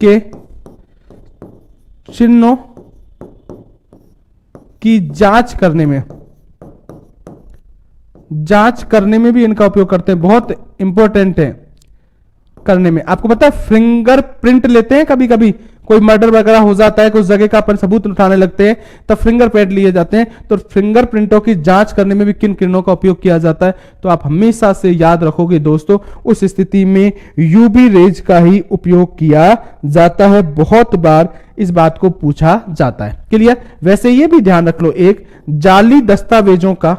के चिन्हों की जांच करने में भी इनका उपयोग करते हैं, बहुत इंपॉर्टेंट है करने में। आपको पता है फिंगर प्रिंट लेते हैं, कभी कभी कोई मर्डर वगैरह हो जाता है, कुछ जगह का अपन सबूत उठाने लगते हैं, तब फिंगर प्रिंट लिए जाते हैं। तो फिंगर प्रिंटों की जांच करने में भी किन किरणों का उपयोग किया जाता है, तो आप हमेशा से याद रखोगे दोस्तों, उस स्थिति में यूवी रेज का ही उपयोग किया जाता है। बहुत बार इस बात को पूछा जाता है। क्लियर। वैसे ये भी ध्यान रख लो, एक जाली दस्तावेजों का,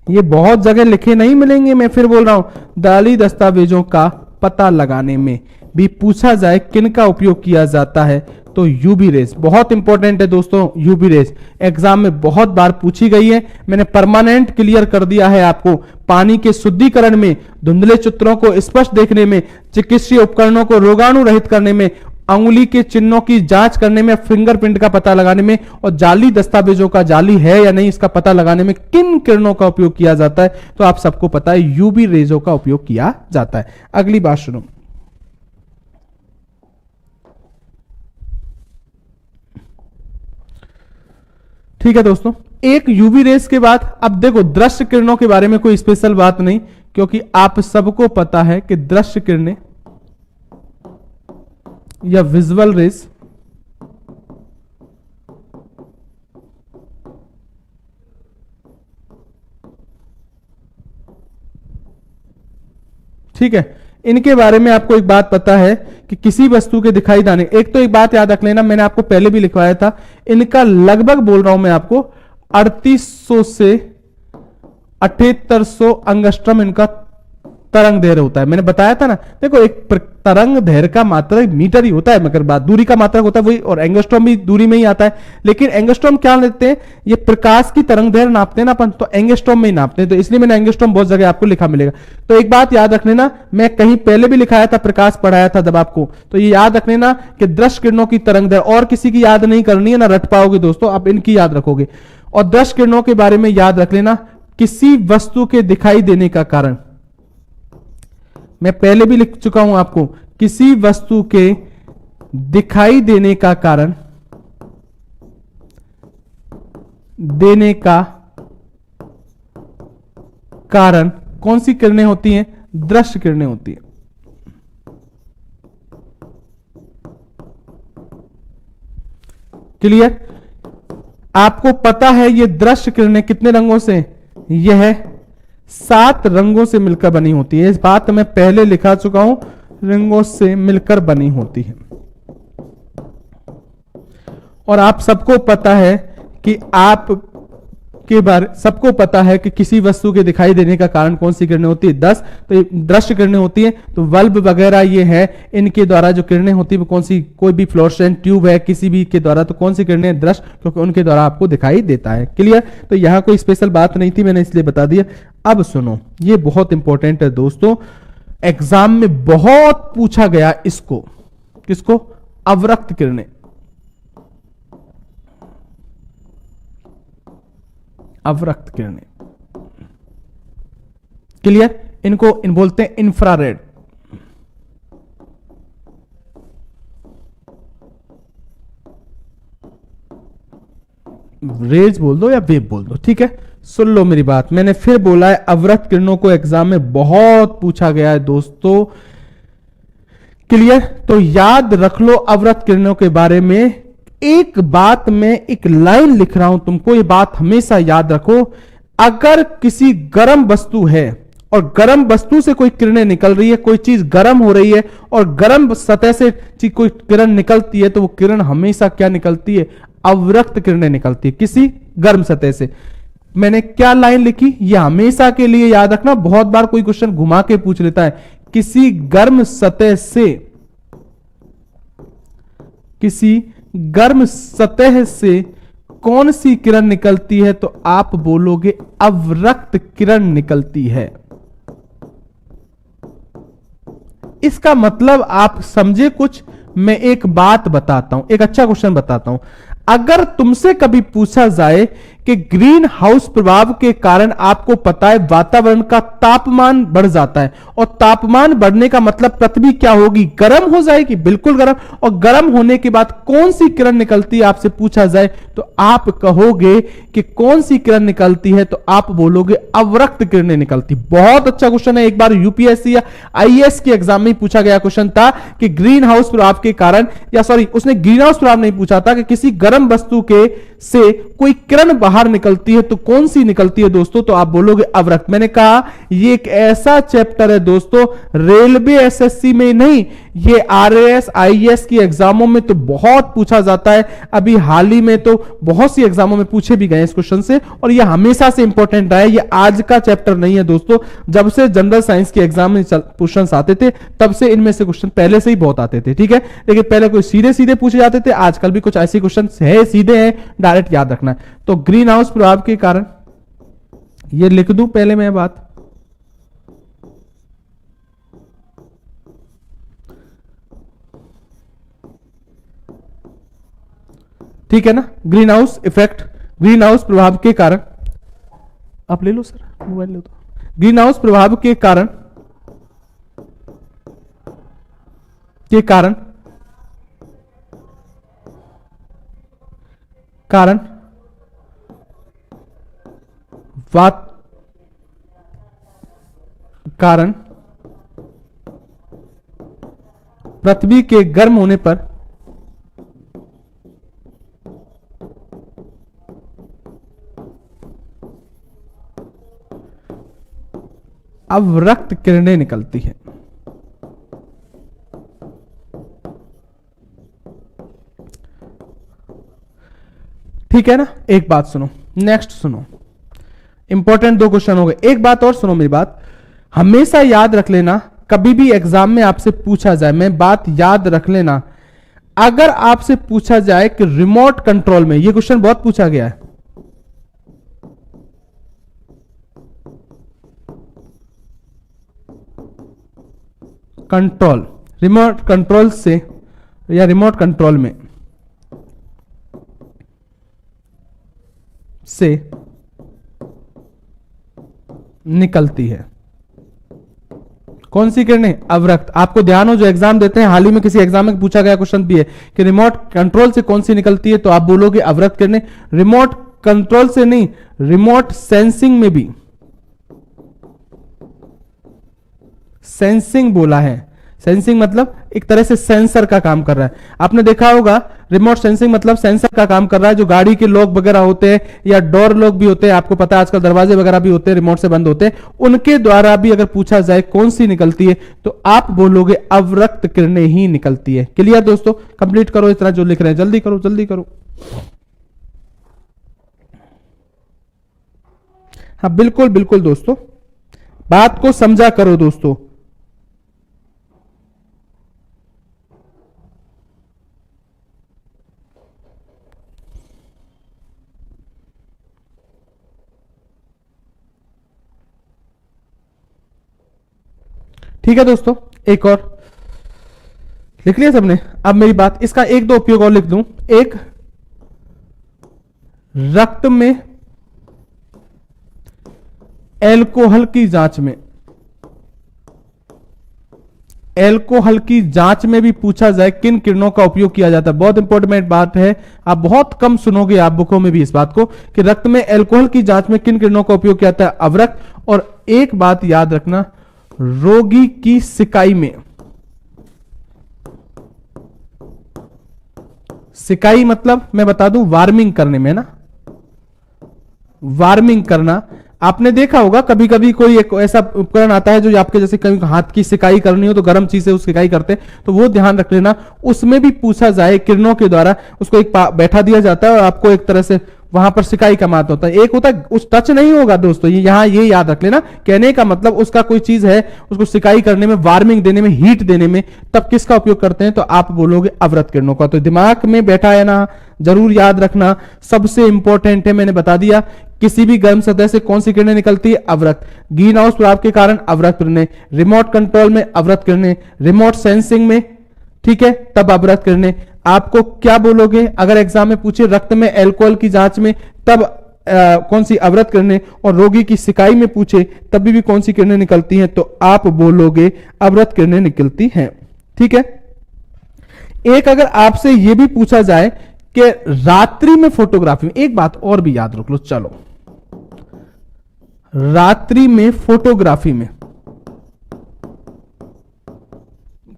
ये बहुत जगह लिखे नहीं मिलेंगे, मैं फिर बोल रहा हूं, जाली दस्तावेजों का पता लगाने में भी पूछा जाए किन का उपयोग किया जाता है, तो यूवी रेस। बहुत इंपॉर्टेंट है दोस्तों यूवी रेस, एग्जाम में बहुत बार पूछी गई है। मैंने परमानेंट क्लियर कर दिया है आपको। पानी के शुद्धिकरण में, धुंधले चित्रों को स्पष्ट देखने में, चिकित्सीय उपकरणों को रोगाणु रहित करने में, अंगुली के चिन्हों की जांच करने में, फिंगरप्रिंट का पता लगाने में, और जाली दस्तावेजों का जाली है या नहीं इसका पता लगाने में किन किरणों का उपयोग किया जाता है, तो आप सबको पता है यूवी रेजों का उपयोग किया जाता है। अगली बात सुनो, ठीक है दोस्तों। एक यूवी रेस के बाद अब देखो दृश्य किरणों के बारे में कोई स्पेशल बात नहीं, क्योंकि आप सबको पता है कि दृश्य किरणें या विजुअल रेस ठीक है, इनके बारे में आपको एक बात पता है कि किसी वस्तु के दिखाई देने, एक तो एक बात याद रख लेना, मैंने आपको पहले भी लिखवाया था, इनका लगभग बोल रहा हूं मैं आपको 3800 से 7800 अंगस्ट्रम इनका तरंग दैर्घ्य होता है। मैंने बताया था ना, देखो एक तरंग दैर्घ्य का मात्रक मीटर ही होता है, मगर बात दूरी का मात्रक होता है वही, और एंगस्ट्रॉम भी दूरी में ही आता है। लेकिन एंगस्ट्रॉम क्या लेते हैं, ये प्रकाश की तरंग दैर्घ्य नापते हैं ना अपन, तो एंगस्ट्रॉम में ही नापते हैं, तो इसलिए मैंने एंगस्ट्रॉम बहुत जगह आपको लिखा मिलेगा। तो एक बात याद रख लेना, मैं कहीं पहले भी लिखाया था, प्रकाश पढ़ाया था जब आपको, तो ये याद रख लेना कि दृश्य किरणों की तरंग दैर्घ्य, और किसी की याद नहीं करनी है ना रट पाओगे दोस्तों, आप इनकी याद रखोगे। और दृश्य किरणों के बारे में याद रख लेना, किसी वस्तु के दिखाई देने का कारण, मैं पहले भी लिख चुका हूं आपको, किसी वस्तु के दिखाई देने का कारण, कौन सी किरणें होती हैं, दृश्य किरणें होती हैं। क्लियर, आपको पता है ये दृश्य किरणें कितने रंगों से, यह 7 रंगों से मिलकर बनी होती है। इस बात मैं पहले लिखा चुका हूं, रंगों से मिलकर बनी होती है। और आप सबको पता है कि सबको पता है कि किसी वस्तु के दिखाई देने का कारण कौन सी किरणें होती है, 10 तो दृश्य किरणें होती है। तो बल्ब वगैरह ये है, इनके द्वारा जो किरणें होती है वो कौन सी, कोई भी फ्लोरोसेंट ट्यूब है किसी भी के द्वारा, तो कौन सी किरणें, दृश्य, क्योंकि उनके द्वारा आपको दिखाई देता है। क्लियर, तो यहां कोई स्पेशल बात नहीं थी, मैंने इसलिए बता दिया। अब सुनो, ये बहुत इंपॉर्टेंट है दोस्तों, एग्जाम में बहुत पूछा गया इसको, किसको, अवरक्त किरणें। अवरक्त किरणें, क्लियर, इनको बोलते हैं इंफ्रारेड। रेज बोल दो या वेव बोल दो, ठीक है। सुन लो मेरी बात, मैंने फिर बोला है अवरक्त किरणों को एग्जाम में बहुत पूछा गया है दोस्तों। क्लियर, तो याद रख लो अवरक्त किरणों के बारे में। एक बात मैं एक लाइन लिख रहा हूं तुमको, ये बात हमेशा याद रखो, अगर किसी गर्म वस्तु है और गर्म वस्तु से कोई किरणें निकल रही है, कोई चीज गर्म हो रही है और गर्म सतह से कोई किरण निकलती है, तो वो किरण हमेशा क्या निकलती है, अवरक्त किरणें निकलती है किसी गर्म सतह से। मैंने क्या लाइन लिखी, ये हमेशा के लिए याद रखना, बहुत बार कोई क्वेश्चन घुमा के पूछ लेता है, किसी गर्म सतह से, किसी गर्म सतह से कौन सी किरण निकलती है, तो आप बोलोगे अवरक्त किरण निकलती है। इसका मतलब आप समझे कुछ, मैं एक बात बताता हूं, एक अच्छा क्वेश्चन बताता हूं। अगर तुमसे कभी पूछा जाए कि ग्रीन हाउस प्रभाव के कारण आपको पता है वातावरण का तापमान बढ़ जाता है, और तापमान बढ़ने का मतलब पृथ्वी क्या होगी, गर्म हो जाएगी, बिल्कुल गर्म, और गर्म होने के बाद कौन सी किरण निकलती है आपसे पूछा जाए, तो आप कहोगे कि कौन सी किरण निकलती है, तो आप बोलोगे अवरक्त किरणें निकलती। बहुत अच्छा क्वेश्चन है, एक बार यूपीएससी या आईएएस के एग्जाम में पूछा गया क्वेश्चन था कि ग्रीन हाउस प्रभाव के कारण, या सॉरी उसने ग्रीन हाउस प्रभाव नहीं पूछा था, कि किसी गर्म वस्तु के से कोई किरण बाहर निकलती है तो कौन सी निकलती है दोस्तों? तो आप बोलोगे अवरक्त। मैंने कहा ये एक ऐसा चैप्टर है दोस्तों, रेलवे एसएससी में नहीं, ये आरएएस आईएएस की एग्जामों में तो बहुत पूछा जाता है। अभी हाल ही में तो बहुत सी एग्जामों में पूछे भी गए इस क्वेश्चन से, और ये हमेशा से इंपॉर्टेंट रहा है। ये आज का चैप्टर नहीं है दोस्तों, जब से जनरल साइंस के एग्जाम में क्वेश्चन आते थे तब से इनमें से क्वेश्चन पहले से ही बहुत आते थे, ठीक है। लेकिन पहले कोई सीधे सीधे पूछे जाते थे, आजकल भी कुछ ऐसे क्वेश्चन है सीधे हैं, डायरेक्ट याद रखना है। तो ग्रीन हाउस प्रभाव के कारण, ये लिख दूं पहले मैं बात, ठीक है ना। Green house effect, green house प्रभाव के कारण, आप ले लो सर, मोबाइल ले लो। ग्रीन हाउस प्रभाव के कारण कारण पृथ्वी के गर्म होने पर अवरक्त किरणें निकलती हैं। ठीक है ना। एक बात सुनो, नेक्स्ट सुनो, इंपॉर्टेंट दो क्वेश्चन हो गए। एक बात और सुनो, मेरी बात हमेशा याद रख लेना, कभी भी एग्जाम में आपसे पूछा जाए, मैं बात याद रख लेना, अगर आपसे पूछा जाए कि रिमोट कंट्रोल में, यह क्वेश्चन बहुत पूछा गया है, कंट्रोल, रिमोट कंट्रोल से या रिमोट कंट्रोल में से निकलती है कौन सी किरणें? अवरक्त। आपको ध्यान हो, जो एग्जाम देते हैं, हाल ही में किसी एग्जाम में पूछा गया क्वेश्चन भी है कि रिमोट कंट्रोल से कौन सी निकलती है, तो आप बोलोगे अवरक्त किरणें। रिमोट कंट्रोल से नहीं, रिमोट सेंसिंग में भी, सेंसिंग बोला है, सेंसिंग मतलब एक तरह से सेंसर का काम कर रहा है। आपने देखा होगा रिमोट सेंसिंग मतलब सेंसर का काम कर रहा है, जो गाड़ी के लॉक वगैरह होते हैं या डोर लॉक भी होते हैं, आपको पता है आजकल दरवाजे वगैरह भी होते हैं रिमोट से बंद होते हैं, उनके द्वारा भी अगर पूछा जाए कौन सी निकलती है तो आप बोलोगे अवरक्त किरणें ही निकलती है। क्लियर दोस्तों? कंप्लीट करो इतना जो लिख रहे हैं, जल्दी करो जल्दी करो। हाँ बिल्कुल बिल्कुल दोस्तों, बात को समझा करो दोस्तों। ठीक है दोस्तों, एक और लिख लिया सबने? अब मेरी बात, इसका एक दो उपयोग और लिख दूं। एक, रक्त में एल्कोहल की जांच में, एल्कोहल की जांच में भी पूछा जाए किन किरणों का उपयोग किया जाता है। बहुत इंपॉर्टेंट बात है, आप बहुत कम सुनोगे आप बुकों में भी इस बात को कि रक्त में एल्कोहल की जांच में किन किरणों का उपयोग किया जाता है, अवरक्त। और एक बात याद रखना, रोगी की सिकाई में, सिकाई मतलब मैं बता दूं वार्मिंग करने में ना, वार्मिंग करना। आपने देखा होगा कभी कभी कोई एक ऐसा उपकरण आता है जो आपके जैसे कभी हाथ की सिकाई करनी हो तो गर्म चीज से उस सिकाई करते हैं, तो वो ध्यान रख लेना। उसमें भी पूछा जाए किरणों के द्वारा, उसको एक बैठा दिया जाता है और आपको एक तरह से वहां पर सिकाई का मात होता है। एक होता है उस टच नहीं होगा दोस्तों, ये यहां ये याद रख लेना, कहने का मतलब उसका कोई चीज है, उसको सिकाई करने में, वार्मिंग देने में, हीट देने में, तब किसका उपयोग करते हैं तो आप बोलोगे अवरक्त किरणों का। तो दिमाग में बैठा है ना, जरूर याद रखना, सबसे इंपॉर्टेंट है, मैंने बता दिया। किसी भी गर्म सतह से कौन सी किरणें निकलती है? अवरक्त। ग्रीन हाउस प्रभाव के कारण अवरक्त किरणें, रिमोट कंट्रोल में अवरक्त किरणें, रिमोट सेंसिंग में, ठीक है, तब अवरक्त किरणें। आपको क्या बोलोगे अगर एग्जाम में पूछे रक्त में एल्कोहल की जांच में तब कौन सी अवरक्त किरणें, और रोगी की सिकाई में पूछे तभी भी कौन सी किरणें निकलती हैं तो आप बोलोगे अवरक्त किरणें निकलती हैं। ठीक है। एक अगर आपसे यह भी पूछा जाए कि रात्रि में फोटोग्राफी में, एक बात और भी याद रख लो, चलो रात्रि में फोटोग्राफी में,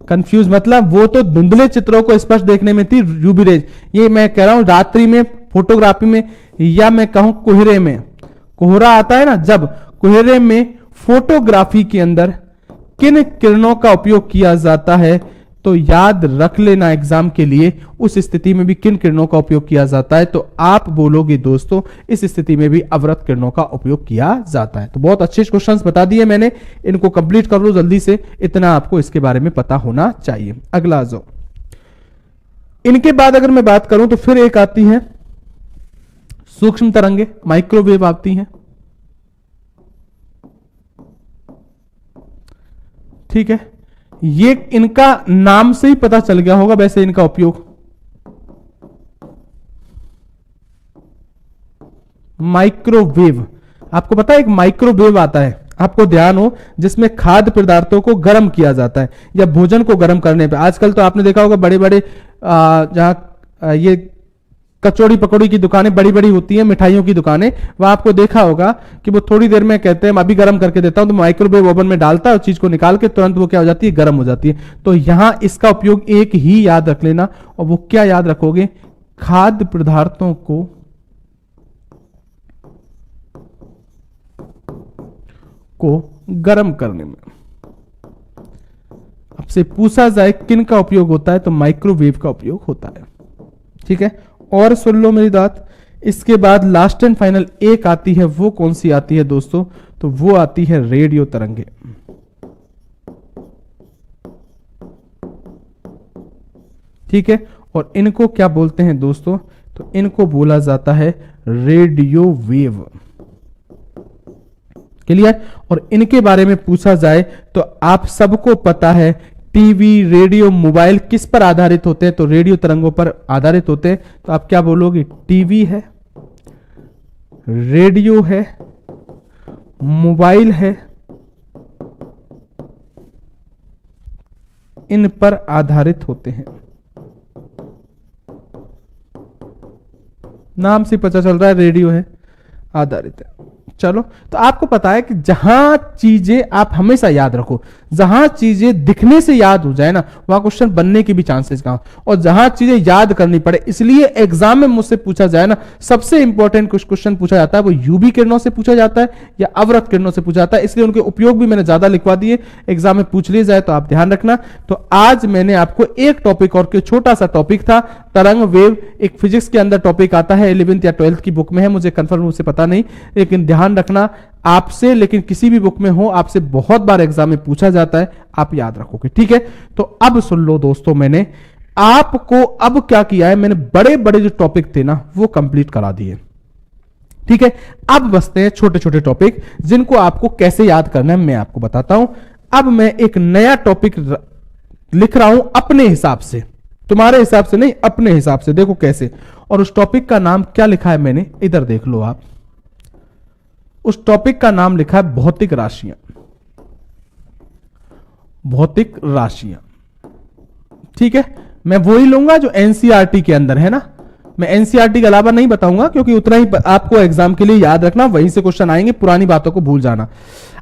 कंफ्यूज मतलब वो तो धुंधले चित्रों को स्पष्ट देखने में थी यूवी रेज, ये मैं कह रहा हूं रात्रि में फोटोग्राफी में, या मैं कहूं कोहरे में, कोहरा आता है ना, जब कोहरे में फोटोग्राफी के अंदर किन किरणों का उपयोग किया जाता है, तो याद रख लेना एग्जाम के लिए उस स्थिति में भी किन किरणों का उपयोग किया जाता है। तो आप बोलोगे दोस्तों इस स्थिति में भी अवरत किरणों का उपयोग किया जाता है। तो बहुत अच्छे क्वेश्चंस बता दिए मैंने, इनको कंप्लीट कर लो जल्दी से, इतना आपको इसके बारे में पता होना चाहिए। अगला आ जाओ। इनके बाद अगर मैं बात करूं तो फिर एक आती है सूक्ष्म तरंगे, माइक्रोवेव आती हैं। ठीक है, ये इनका नाम से ही पता चल गया होगा वैसे इनका उपयोग। माइक्रोवेव, आपको पता है एक माइक्रोवेव आता है, आपको ध्यान हो, जिसमें खाद्य पदार्थों को गर्म किया जाता है या भोजन को गर्म करने पे। आजकल तो आपने देखा होगा बड़े बड़े जहां ये कचौड़ी पकौड़ी की दुकानें बड़ी बड़ी होती हैं, मिठाइयों की दुकानें, वहां आपको देखा होगा कि वो थोड़ी देर में कहते हैं अभी गर्म करके देता हूं, तो माइक्रोवेव ओवन में डालता है और चीज को निकाल के तुरंत वो क्या हो जाती है, गर्म हो जाती है। तो यहां इसका उपयोग एक ही याद रख लेना, और वो क्या याद रखोगे, खाद्य पदार्थों को गर्म करने में। आपसे पूछा जाए किन का उपयोग होता है, तो माइक्रोवेव का उपयोग होता है। ठीक है, और सुन लो मेरी बात, इसके बाद लास्ट एंड फाइनल एक आती है, वो कौन सी आती है दोस्तों, तो वो आती है रेडियो तरंगे। ठीक है, और इनको क्या बोलते हैं दोस्तों, तो इनको बोला जाता है रेडियो वेव। क्लियर। और इनके बारे में पूछा जाए तो आप सबको पता है टीवी, रेडियो, मोबाइल किस पर आधारित होते हैं, तो रेडियो तरंगों पर आधारित होते हैं। तो आप क्या बोलोगे, टीवी है, रेडियो है, मोबाइल है, इन पर आधारित होते हैं। नाम से पता चल रहा है रेडियो है, आधारित है। चलो, तो आपको पता है कि जहां चीजें आप हमेशा याद रखो, जहां चीजें दिखने से याद हो जाए ना, वहां क्वेश्चन बनने की भी चांसेस कहां, और जहां चीजें याद करनी पड़े। इसलिए एग्जाम में मुझसे पूछा जाए ना, सबसे इंपॉर्टेंट कुछ क्वेश्चन पूछा जाता है वो यूवी किरणों से पूछा जाता है या अवरत किरणों से पूछा जाता है। इसलिए उनके उपयोग भी मैंने ज्यादा लिखवा दिए, एग्जाम में पूछ लिए जाए तो आप ध्यान रखना। तो आज मैंने आपको एक टॉपिक और छोटा सा टॉपिक था तरंग वेव, एक फिजिक्स के अंदर टॉपिक आता है, 11th या 12th की बुक में है, मुझे कंफर्म रूप से पता नहीं, लेकिन ध्यान रखना आपसे, लेकिन किसी भी बुक में हो आपसे बहुत बार एग्जाम में पूछा जाता है, आप याद रखोगे। ठीक है, तो अब सुन लो दोस्तों, मैंने आपको अब क्या किया है, मैंने बड़े बड़े जो टॉपिक थे ना वो कंप्लीट करा दिए। ठीक है, अब बसते हैं छोटे छोटे टॉपिक जिनको आपको कैसे याद करना है मैं आपको बताता हूं। अब मैं एक नया टॉपिक लिख रहा हूं अपने हिसाब से, तुम्हारे हिसाब से नहीं, अपने हिसाब से। देखो कैसे, और उस टॉपिक का नाम क्या लिखा है मैंने, इधर देख लो आप। उस टॉपिक का नाम लिखा है भौतिक राशियां। भौतिक राशियां, ठीक है, मैं वही लूंगा जो एनसीईआरटी के अंदर है ना। मैं एनसीईआरटी के अलावा नहीं बताऊंगा क्योंकि उतना ही आपको एग्जाम के लिए याद रखना, वहीं से क्वेश्चन आएंगे, पुरानी बातों को भूल जाना।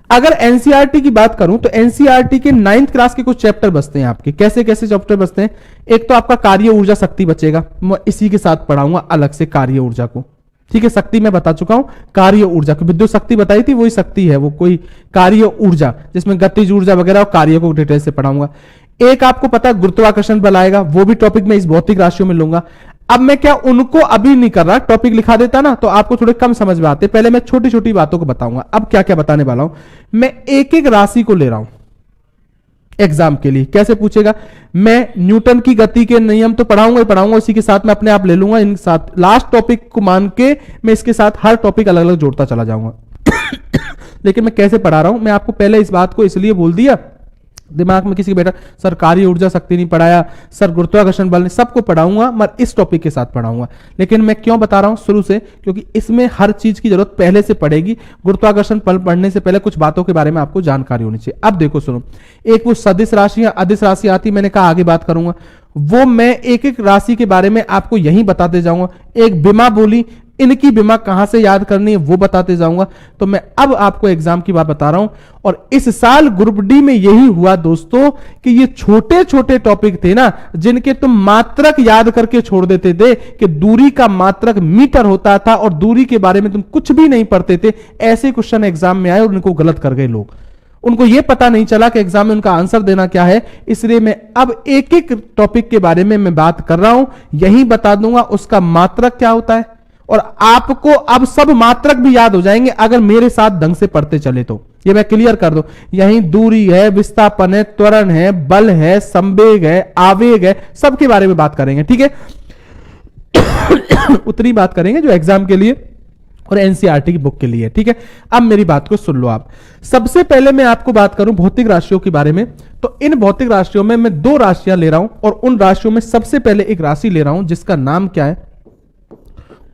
अगर एनसीईआरटी की बात करूं तो एनसीईआरटी के 9th क्लास के कुछ चैप्टर बचते हैं आपके। कैसे कैसे चैप्टर बचते हैं, एक तो आपका कार्य ऊर्जा शक्ति बचेगा, मैं इसी के साथ पढ़ाऊंगा अलग से कार्य ऊर्जा को। ठीक है, शक्ति मैं बता चुका हूं, कार्य ऊर्जा की विद्युत शक्ति बताई थी, वही शक्ति है, वो कोई कार्य ऊर्जा जिसमें गतिज ऊर्जा वगैरह और कार्य को डिटेल से पढ़ाऊंगा। एक आपको पता है गुरुत्वाकर्षण बल आएगा, वो भी टॉपिक मैं इस भौतिक राशियों में लूंगा। अब मैं क्या उनको अभी नहीं कर रहा, टॉपिक लिखा देता ना तो आपको थोड़े कम समझ में आते। पहले मैं छोटी छोटी बातों को बताऊंगा। अब क्या क्या बताने वाला हूं, मैं एक एक राशि को ले रहा हूं एग्जाम के लिए। कैसे पूछेगा, मैं न्यूटन की गति के नियम तो पढ़ाऊंगा ही पढ़ाऊंगा, इसी के साथ मैं अपने आप ले लूंगा इन साथ, लास्ट टॉपिक को मान के मैं इसके साथ हर टॉपिक अलग अलग जोड़ता चला जाऊंगा। लेकिन मैं कैसे पढ़ा रहा हूं, मैं आपको पहले इस बात को इसलिए बोल दिया, दिमाग में किसी के बेटा सर कार्य ऊर्जा शक्ति नहीं पढ़ाया, सर गुरुत्वाकर्षण बल नहीं, सबको पढ़ाऊंगा मगर इस टॉपिक के साथ पढ़ाऊंगा। लेकिन मैं क्यों बता रहा हूं शुरू से, क्योंकि इसमें हर चीज की जरूरत पहले से पड़ेगी। गुरुत्वाकर्षण बल पढ़ने से पहले कुछ बातों के बारे में आपको जानकारी होनी चाहिए। अब देखो सुनो, एक वो सदिश राशियां अदिश राशि आती, मैंने कहा आगे बात करूंगा, वो मैं एक एक राशि के बारे में आपको यहीं बताते जाऊंगा। एक बिमा बोली, इनकी बीमा कहां से याद करनी है वो बताते जाऊंगा। तो मैं अब आपको एग्जाम की बात बता रहा हूं। और इस साल ग्रुप डी में यही हुआ दोस्तों कि ये छोटे छोटे टॉपिक थे ना, जिनके तुम मात्रक याद करके छोड़ देते थे कि दूरी का मात्रक मीटर होता था और दूरी के बारे में तुम कुछ भी नहीं पढ़ते थे। ऐसे क्वेश्चन एग्जाम में आए और उनको गलत कर गए लोग, उनको यह पता नहीं चला कि एग्जाम में उनका आंसर देना क्या है। इसलिए मैं अब एक एक टॉपिक के बारे में मैं बात कर रहा हूं, यही बता दूंगा उसका मात्रक क्या होता है। और आपको अब सब मात्रक भी याद हो जाएंगे अगर मेरे साथ ढंग से पढ़ते चले तो। ये मैं क्लियर कर दूं, यही दूरी है, विस्थापन है, त्वरण है, बल है, संवेग है, आवेग है, सबके बारे में बात करेंगे, ठीक है। उतनी बात करेंगे जो एग्जाम के लिए और एनसीईआरटी की बुक के लिए, ठीक है। अब मेरी बात को सुन लो आप। सबसे पहले मैं आपको बात करूं भौतिक राशियों के बारे में। तो इन भौतिक राशियों में मैं दो राशियां ले रहा हूं और उन राशियों में सबसे पहले एक राशि ले रहा हूं जिसका नाम क्या है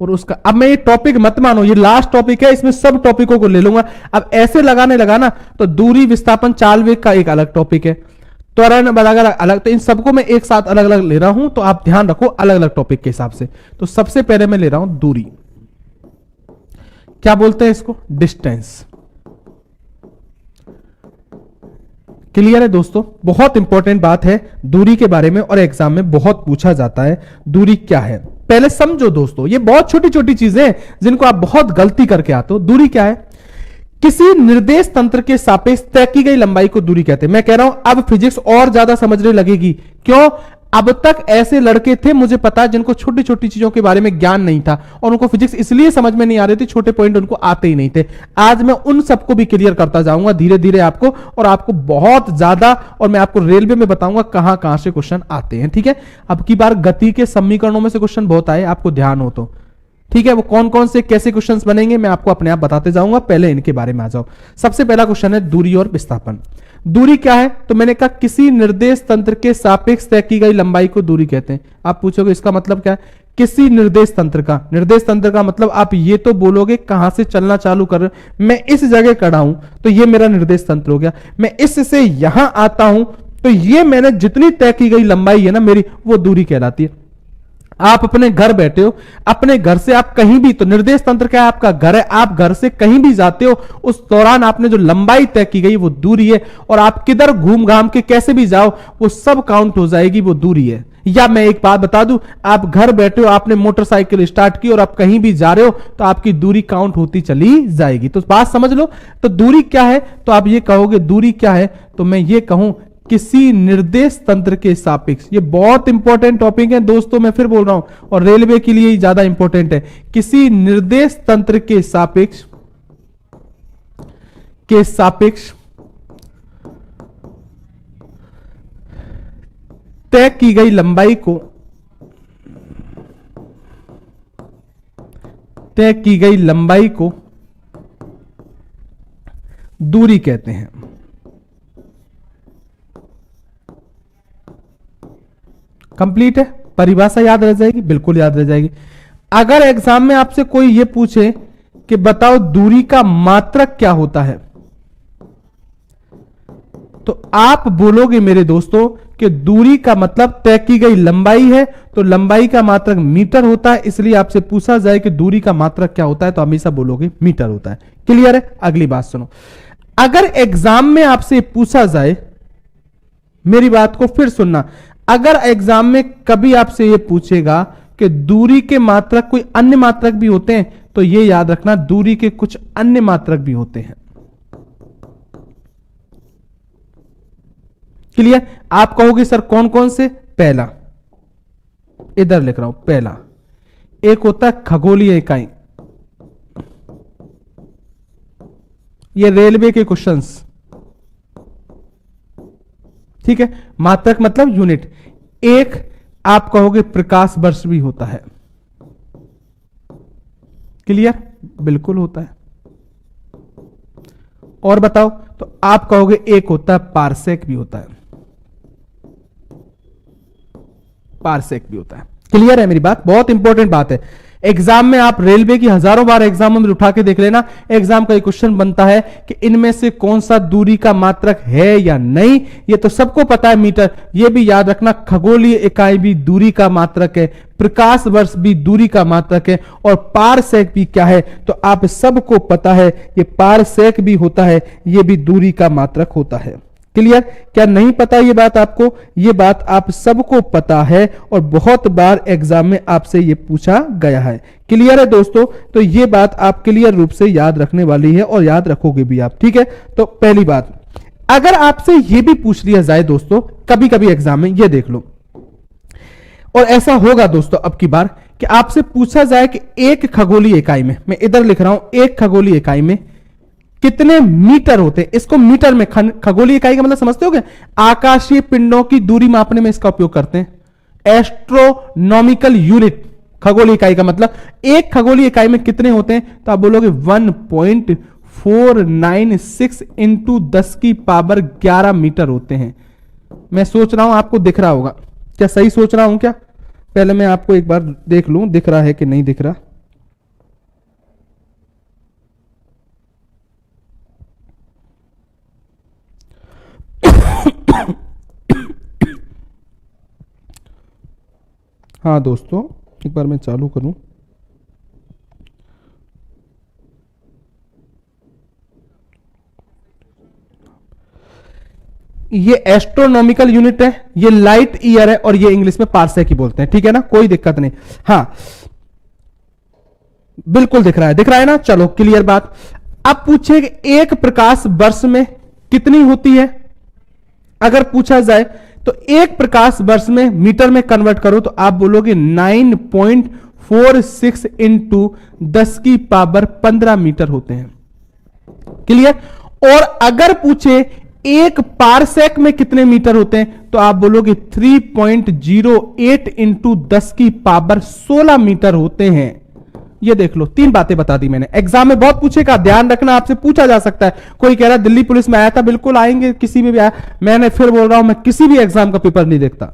और उसका, अब मैं ये टॉपिक मत मानो, ये लास्ट टॉपिक है, इसमें सब टॉपिकों को ले लूंगा। अब ऐसे लगाने लगा ना तो दूरी, विस्थापन, चाल वेग का एक अलग टॉपिक है, त्वरण अलग अलग, तो इन सबको मैं एक साथ अलग अलग ले रहा हूं। तो आप ध्यान रखो अलग अलग टॉपिक के हिसाब से। तो सबसे पहले मैं ले रहा हूं दूरी, क्या बोलते हैं इसको, डिस्टेंस। क्लियर है दोस्तों, बहुत इंपॉर्टेंट बात है दूरी के बारे में और एग्जाम में बहुत पूछा जाता है दूरी क्या है। पहले समझो दोस्तों, ये बहुत छोटी छोटी चीजें हैं जिनको आप बहुत गलती करके आते हो। दूरी क्या है, किसी निर्देश तंत्र के सापेक्ष तय की गई लंबाई को दूरी कहते हैं। मैं कह रहा हूं अब फिजिक्स और ज्यादा समझने लगेगी, क्यों, अब तक ऐसे लड़के थे मुझे पता है जिनको छोटी छोटी चीजों के बारे में ज्ञान नहीं था और उनको फिजिक्स इसलिए समझ में नहीं आ रही थी, छोटे पॉइंट उनको आते ही नहीं थे। आज मैं उन सबको भी क्लियर करता जाऊंगा धीरे धीरे आपको, और आपको बहुत ज्यादा, और मैं आपको रेलवे में बताऊंगा कहां कहां से क्वेश्चन आते हैं, ठीक है। अब की बार गति के समीकरणों में से क्वेश्चन बहुत आए, आपको ध्यान हो तो, ठीक है। वो कौन कौन से कैसे क्वेश्चंस बनेंगे मैं आपको अपने आप बताते जाऊंगा, पहले इनके बारे में आ जाओ। सबसे पहला क्वेश्चन है दूरी और विस्थापन। दूरी क्या है, तो मैंने कहा किसी निर्देश तंत्र के सापेक्ष तय की गई लंबाई को दूरी कहते हैं। आप पूछोगे इसका मतलब क्या है, किसी निर्देश तंत्र का, निर्देश तंत्र का मतलब आप ये तो बोलोगे कहां से चलना चालू कर रहे हो, मैं इस जगह खड़ा हूं तो ये मेरा निर्देश तंत्र हो गया, मैं इससे यहां आता हूं तो ये मैंने जितनी तय की गई लंबाई है ना मेरी, वो दूरी कहलाती है। आप अपने घर बैठे हो, अपने घर से आप कहीं भी, तो निर्देश तंत्र क्या है, आपका घर है, आप घर से कहीं भी जाते हो उस दौरान आपने जो लंबाई तय की गई वो दूरी है। और आप किधर घूम घाम के कैसे भी जाओ वो सब काउंट हो जाएगी, वो दूरी है। या मैं एक बात बता दूं, आप घर बैठे हो, आपने मोटरसाइकिल स्टार्ट की और आप कहीं भी जा रहे हो तो आपकी दूरी काउंट होती चली जाएगी। तो बात समझ लो, तो दूरी क्या है, तो आप ये कहोगे दूरी क्या है, तो मैं ये कहूं किसी निर्देश तंत्र के सापेक्ष। ये बहुत इंपॉर्टेंट टॉपिक है दोस्तों, मैं फिर बोल रहा हूं, और रेलवे के लिए ज्यादा इंपॉर्टेंट है। किसी निर्देश तंत्र के सापेक्ष तय की गई लंबाई को, तय की गई लंबाई को दूरी कहते हैं। कंप्लीट है, परिभाषा याद रह जाएगी, बिल्कुल याद रह जाएगी। अगर एग्जाम में आपसे कोई यह पूछे कि बताओ दूरी का मात्रक क्या होता है, तो आप बोलोगे मेरे दोस्तों कि दूरी का मतलब तय की गई लंबाई है, तो लंबाई का मात्रक मीटर होता है। इसलिए आपसे पूछा जाए कि दूरी का मात्रक क्या होता है तो हमेशा बोलोगे मीटर होता है। क्लियर है, अगली बात सुनो। अगर एग्जाम में आपसे पूछा जाए, मेरी बात को फिर सुनना, अगर एग्जाम में कभी आपसे यह पूछेगा कि दूरी के मात्रक कोई अन्य मात्रक भी होते हैं, तो यह याद रखना दूरी के कुछ अन्य मात्रक भी होते हैं। क्लियर, आप कहोगे सर कौन कौन से, पहला इधर लिख रहा हूं, पहला एक होता है खगोलीय इकाई। ये रेलवे के क्वेश्चंस, ठीक है, मात्रक मतलब यूनिट। एक आप कहोगे प्रकाश वर्ष भी होता है। क्लियर, बिल्कुल होता है। और बताओ, तो आप कहोगे एक होता है पारसेक भी होता है, पारसेक भी होता है। क्लियर है मेरी बात, बहुत इंपॉर्टेंट बात है। एग्जाम में आप रेलवे की हजारों बार एग्जामों में उठा के देख लेना, एग्जाम का एक क्वेश्चन बनता है कि इनमें से कौन सा दूरी का मात्रक है या नहीं। ये तो सबको पता है मीटर, ये भी याद रखना, खगोलीय इकाई भी दूरी का मात्रक है, प्रकाश वर्ष भी दूरी का मात्रक है, और पारसेक भी क्या है, तो आप सबको पता है ये पारसेक भी होता है, ये भी दूरी का मात्रक होता है। क्लियर? क्या नहीं पता ये बात आपको? ये बात आप सबको पता है और बहुत बार एग्जाम में आपसे ये पूछा गया है। क्लियर है दोस्तों? तो ये बात आप क्लियर रूप से याद रखने वाली है और याद रखोगे भी आप। ठीक है, तो पहली बात, अगर आपसे ये भी पूछ लिया जाए दोस्तों कभी कभी एग्जाम में, ये देख लो, और ऐसा होगा दोस्तों अब की बार कि आपसे पूछा जाए कि एक खगोलीय इकाई में, मैं इधर लिख रहा हूं, एक खगोलीय इकाई में कितने मीटर होते हैं। इसको मीटर में, खगोलीय इकाई का मतलब समझते हो क्या? आकाशीय पिंडों की दूरी मापने में इसका उपयोग करते हैं। एस्ट्रोनॉमिकल यूनिट खगोलीय इकाई का मतलब, एक खगोलीय इकाई में कितने होते हैं, तो आप बोलोगे 1.496 इंटू 10 की पावर 11 मीटर होते हैं। मैं सोच रहा हूं आपको दिख रहा होगा, क्या सही सोच रहा हूं क्या? पहले मैं आपको एक बार देख लूं दिख रहा है कि नहीं दिख रहा। हाँ दोस्तों, एक बार मैं चालू करूं। ये एस्ट्रोनॉमिकल यूनिट है, ये लाइट ईयर है, और ये इंग्लिश में पारसेक ही बोलते हैं। ठीक है ना, कोई दिक्कत नहीं। हाँ बिल्कुल दिख रहा है ना। चलो क्लियर बात। अब पूछे कि एक प्रकाश वर्ष में कितनी होती है, अगर पूछा जाए तो एक प्रकाश वर्ष में मीटर में कन्वर्ट करो तो आप बोलोगे 9.46 इंटू 10 की पावर 15 मीटर होते हैं। क्लियर? और अगर पूछे एक पारसेक में कितने मीटर होते हैं तो आप बोलोगे 3.08 इंटू 10 की पावर 16 मीटर होते हैं। ये देख लो, तीन बातें बता दी मैंने। एग्जाम में बहुत पूछेगा, ध्यान रखना, आपसे पूछा जा सकता है। कोई कह रहा है दिल्ली पुलिस में आया था, बिल्कुल आएंगे, किसी में भी आया। मैंने फिर बोल रहा हूं, मैं किसी भी एग्जाम का पेपर नहीं देखता।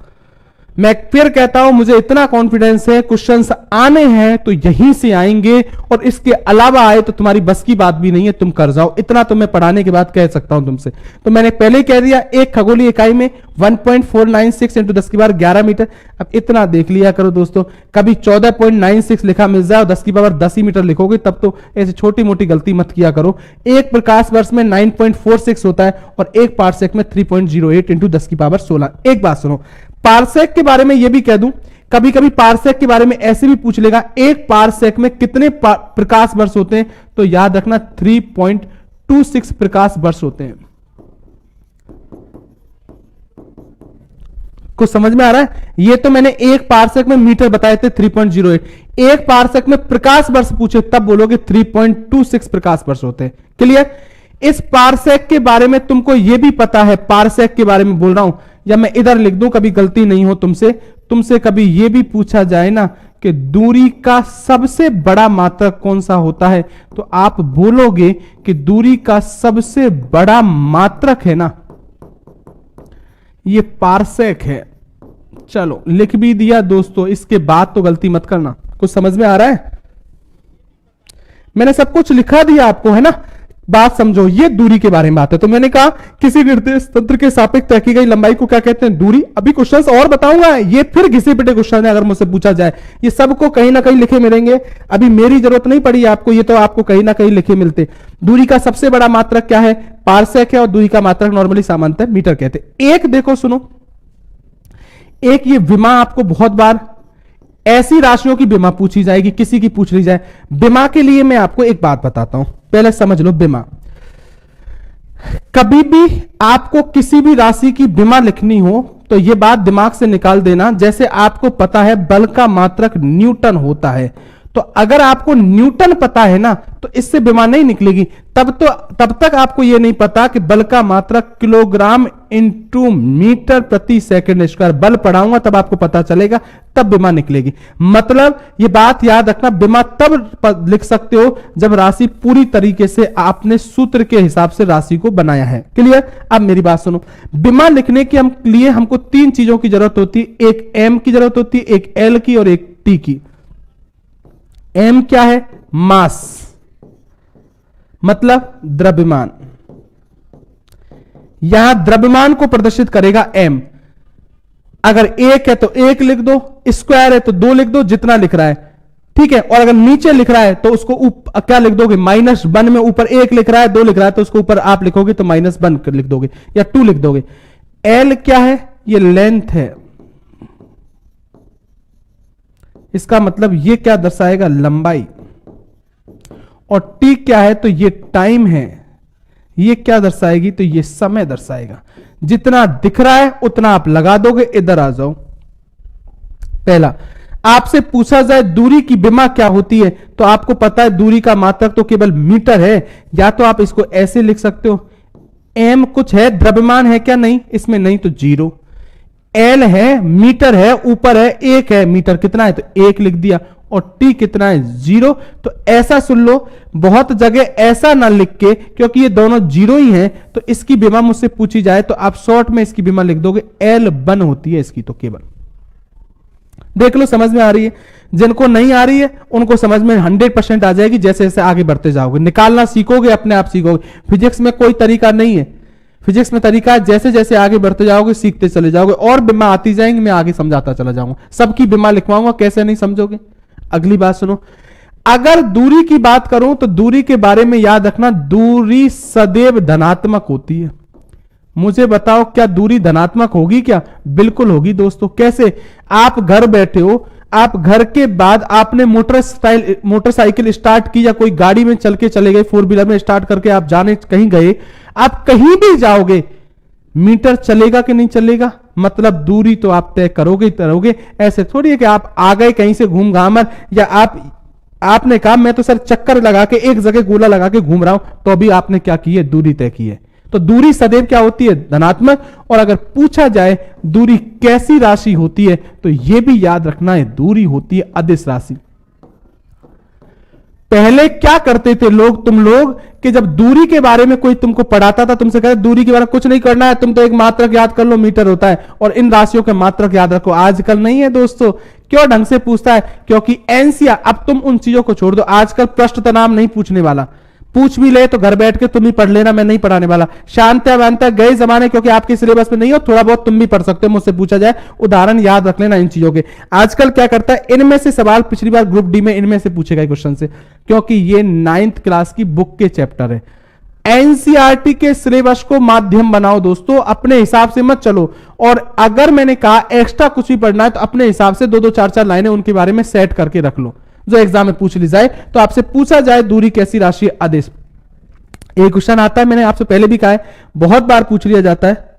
मैं फिर कहता हूं, मुझे इतना कॉन्फिडेंस है, क्वेश्चंस आने हैं तो यहीं से आएंगे, और इसके अलावा आए तो तुम्हारी बस की बात भी नहीं है, तुम कर जाओ। इतना तो मैं पढ़ाने के बाद कह सकता हूं तुमसे। तो मैंने पहले ही कह दिया, एक खगोलीय इकाई में 1.496 इंटू 10 की पावर 11 मीटर। अब इतना देख लिया करो दोस्तों, कभी 14.96 लिखा मिल जाए और 10 की पावर 10 ही मीटर लिखोगे तब तो ऐसी छोटी मोटी गलती मत किया करो। एक प्रकाश वर्ष में 9.46 होता है और एक पारसेक में 3.08 इंटू 10 की पावर 16। एक बात सुनो, पारसेक के बारे में यह भी कह दूं, कभी कभी पारसेक के बारे में ऐसे भी पूछ लेगा, एक पारसेक में कितने प्रकाश वर्ष होते हैं, तो याद रखना 3.26 प्रकाश वर्ष होते हैं। कुछ समझ में आ रहा है? ये तो मैंने एक पारसेक में मीटर बताए थे 3.08, एक पारसेक में प्रकाश वर्ष पूछे तब बोलोगे 3.26 प्रकाश वर्ष होते हैं। क्लियर? इस पारसेक के बारे में तुमको यह भी पता है, पारसेक के बारे में बोल रहा हूं, या मैं इधर लिख दूं, कभी गलती नहीं हो तुमसे कभी यह भी पूछा जाए ना कि दूरी का सबसे बड़ा मात्रक कौन सा होता है, तो आप बोलोगे कि दूरी का सबसे बड़ा मात्रक है ना, ये पारसेक है। चलो लिख भी दिया दोस्तों, इसके बाद तो गलती मत करना। कुछ समझ में आ रहा है? मैंने सब कुछ लिखा दिया आपको, है ना। बात समझो, ये दूरी के बारे में बात है। तो मैंने कहा किसी निर्देश तंत्र के सापेक्ष तय की गई लंबाई को क्या कहते हैं? दूरी। अभी क्वेश्चंस और बताऊंगा, ये फिर घिसे पिटे क्वेश्चन है, अगर मुझसे पूछा जाए। ये सबको कहीं ना कहीं लिखे मिलेंगे, अभी मेरी जरूरत नहीं पड़ी आपको, ये तो आपको कहीं ना कहीं लिखे मिलते। दूरी का सबसे बड़ा मात्रक क्या है? पारसेक है, और दूरी का मात्रक नॉर्मली सामान्यतः मीटर कहते हैं। एक देखो सुनो, एक ये विमा आपको बहुत बार ऐसी राशियों की बीमा पूछी जाएगी, किसी की पूछ ली जाए। बीमा के लिए मैं आपको एक बात बताता हूं, पहले समझ लो। बीमा, कभी भी आपको किसी भी राशि की बीमा लिखनी हो तो यह बात दिमाग से निकाल देना, जैसे आपको पता है बल का मात्रक न्यूटन होता है, तो अगर आपको न्यूटन पता है ना तो इससे बीमा नहीं निकलेगी। तब तक आपको यह नहीं पता कि बल का मात्रक किलोग्राम इंटू मीटर प्रति सेकंड स्क्वायर, बल पढ़ाऊंगा तब आपको पता चलेगा, तब बीमा निकलेगी। मतलब यह बात याद रखना, बीमा तब लिख सकते हो जब राशि पूरी तरीके से आपने सूत्र के हिसाब से राशि को बनाया है। क्लियर? अब मेरी बात सुनो, बीमा लिखने के लिए हमको तीन चीजों की जरूरत होती है। एक एम की जरूरत होती है, एक एल की और एक टी की। एम क्या है? मास, मतलब द्रव्यमान। यहां द्रव्यमान को प्रदर्शित करेगा एम। अगर एक है तो एक लिख दो, स्क्वायर है तो 2 लिख दो, जितना लिख रहा है, ठीक है। और अगर नीचे लिख रहा है तो उसको क्या लिख दोगे? -1 में ऊपर 1 लिख रहा है, 2 लिख रहा है, तो उसको ऊपर आप लिखोगे तो -1 लिख दोगे या 2 लिख दोगे। एल क्या है? ये लेंथ है, इसका मतलब ये क्या दर्शाएगा? लंबाई। और टी क्या है? तो ये टाइम है। ये क्या दर्शाएगी? तो ये समय दर्शाएगा। जितना दिख रहा है उतना आप लगा दोगे। इधर आ जाओ। पहला, आपसे पूछा जाए दूरी की विमा क्या होती है, तो आपको पता है दूरी का मात्रक तो केवल मीटर है। या तो आप इसको ऐसे लिख सकते हो, एम कुछ है, द्रव्यमान है क्या? नहीं, इसमें नहीं तो 0। एल है, मीटर है, ऊपर है 1 है, मीटर कितना है? तो 1 लिख दिया। और टी कितना है? 0। तो ऐसा सुन लो, बहुत जगह ऐसा ना लिख के, क्योंकि ये दोनों 0 ही हैं, तो इसकी विमा मुझसे पूछी जाए तो आप शॉर्ट में इसकी विमा लिख दोगे, एल बन होती है इसकी। तो केवल देख लो, समझ में आ रही है। जिनको नहीं आ रही है उनको समझ में 100% आ जाएगी। जैसे जैसे आगे बढ़ते जाओगे, निकालना सीखोगे, अपने आप सीखोगे। फिजिक्स में कोई तरीका नहीं है, फिजिक्स में तरीका है, जैसे जैसे आगे बढ़ते जाओगे सीखते चले जाओगे, और बिमा आती जाएंगी, मैं आगे समझाता चला जाऊंगा, सबकी बिमा लिखवाऊंगा। कैसे नहीं समझोगे? अगली बात सुनो, अगर दूरी की बात करूं तो दूरी के बारे में याद रखना, दूरी सदैव धनात्मक होती है। मुझे बताओ, क्या दूरी धनात्मक होगी क्या? बिल्कुल होगी दोस्तों। कैसे? आप घर बैठे हो, आप घर के बाद आपने मोटरसाइकिल स्टार्ट की या कोई गाड़ी में चल के चले गए, 4 व्हीलर में स्टार्ट करके आप जाने कहीं गए, आप कहीं भी जाओगे, मीटर चलेगा कि नहीं चलेगा? मतलब दूरी तो आप तय करोगे ही करोगे। ऐसे थोड़ी है कि आप आ गए कहीं से घूम घामर, या आपने कहा मैं तो सर चक्कर लगा के एक जगह गोला लगा के घूम रहा हूं, तो अभी आपने क्या की है? दूरी तय की है। तो दूरी सदैव क्या होती है? धनात्मक। और अगर पूछा जाए दूरी कैसी राशि होती है, तो यह भी याद रखना है, दूरी होती है अदिश राशि। पहले क्या करते थे लोग, तुम लोग, कि जब दूरी के बारे में कोई तुमको पढ़ाता था, तुमसे कहते दूरी के बारे में कुछ नहीं करना है, तुम तो एक मात्रक याद कर लो, मीटर होता है, और इन राशियों के मात्रक याद रखो। आजकल नहीं है दोस्तों। क्यों ढंग से पूछता है? क्योंकि एनसीईआरटी, अब तुम उन चीजों को छोड़ दो, आजकल प्रश्न तनाव नहीं पूछने वाला। पूछ भी ले तो घर बैठ के तुम ही पढ़ लेना, मैं नहीं पढ़ाने वाला। शांता वांता गए जमाने, क्योंकि आपके सिलेबस में नहीं हो, थोड़ा बहुत तुम भी पढ़ सकते हो, मुझसे पूछा जाए, उदाहरण याद रख लेना इन चीजों के। आजकल क्या करता है, इनमें से सवाल पिछली बार ग्रुप डी में इनमें से पूछे गए क्वेश्चन से, क्योंकि ये 9th क्लास की बुक के चैप्टर है। एनसीईआरटी के सिलेबस को माध्यम बनाओ दोस्तों, अपने हिसाब से मत चलो। और अगर मैंने कहा एक्स्ट्रा कुछ भी पढ़ना है, तो अपने हिसाब से 2-2 4-4 लाइनें उनके बारे में सेट करके रख लो, जो एग्जाम में पूछ ली जाए। तो आपसे पूछा जाए दूरी कैसी राशि है? अदिश। एक क्वेश्चन आता है, मैंने आपसे पहले भी कहा है, बहुत बार पूछ लिया जाता है,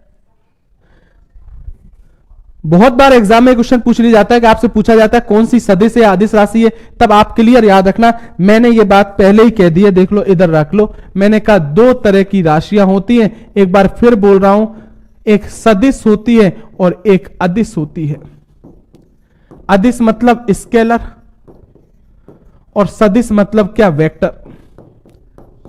बहुत बार एग्जाम में क्वेश्चन पूछ लिया जाता है कि आपसे पूछा जाता है कौन सी सदिश या अदिश राशि है, तब आप क्लियर याद रखना। मैंने ये बात पहले ही कह दी है, देख लो, इधर रख लो। मैंने कहा 2 तरह की राशियां होती हैं, एक बार फिर बोल रहा हूं, एक सदिश होती है और एक अदिश होती है। अदिश मतलब स्केलर और सदिश मतलब क्या? वेक्टर।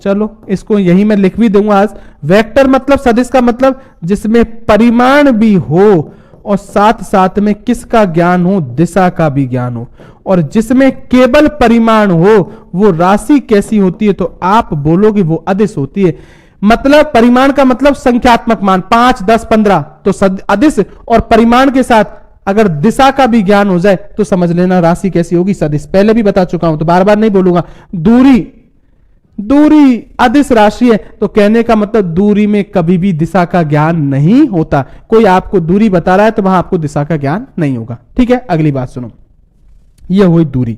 चलो इसको यही मैं लिख भी दूंगा आज। वेक्टर मतलब, सदिश का मतलब जिसमें परिमाण भी हो और साथ साथ में किसका ज्ञान हो? दिशा का भी ज्ञान हो। और जिसमें केवल परिमाण हो, वो राशि कैसी होती है? तो आप बोलोगे वो अदिश होती है। मतलब परिमाण का मतलब संख्यात्मक मान, 5, 10, 15, तो अदिश। और परिमाण के साथ अगर दिशा का भी ज्ञान हो जाए तो समझ लेना राशि कैसी होगी? सदिश। पहले भी बता चुका हूं तो बार बार नहीं बोलूंगा। दूरी अदिश राशि है, तो कहने का मतलब दूरी में कभी भी दिशा का ज्ञान नहीं होता। कोई आपको दूरी बता रहा है तो वहां आपको दिशा का ज्ञान नहीं होगा। ठीक है, अगली बात सुनो, यह हुई दूरी।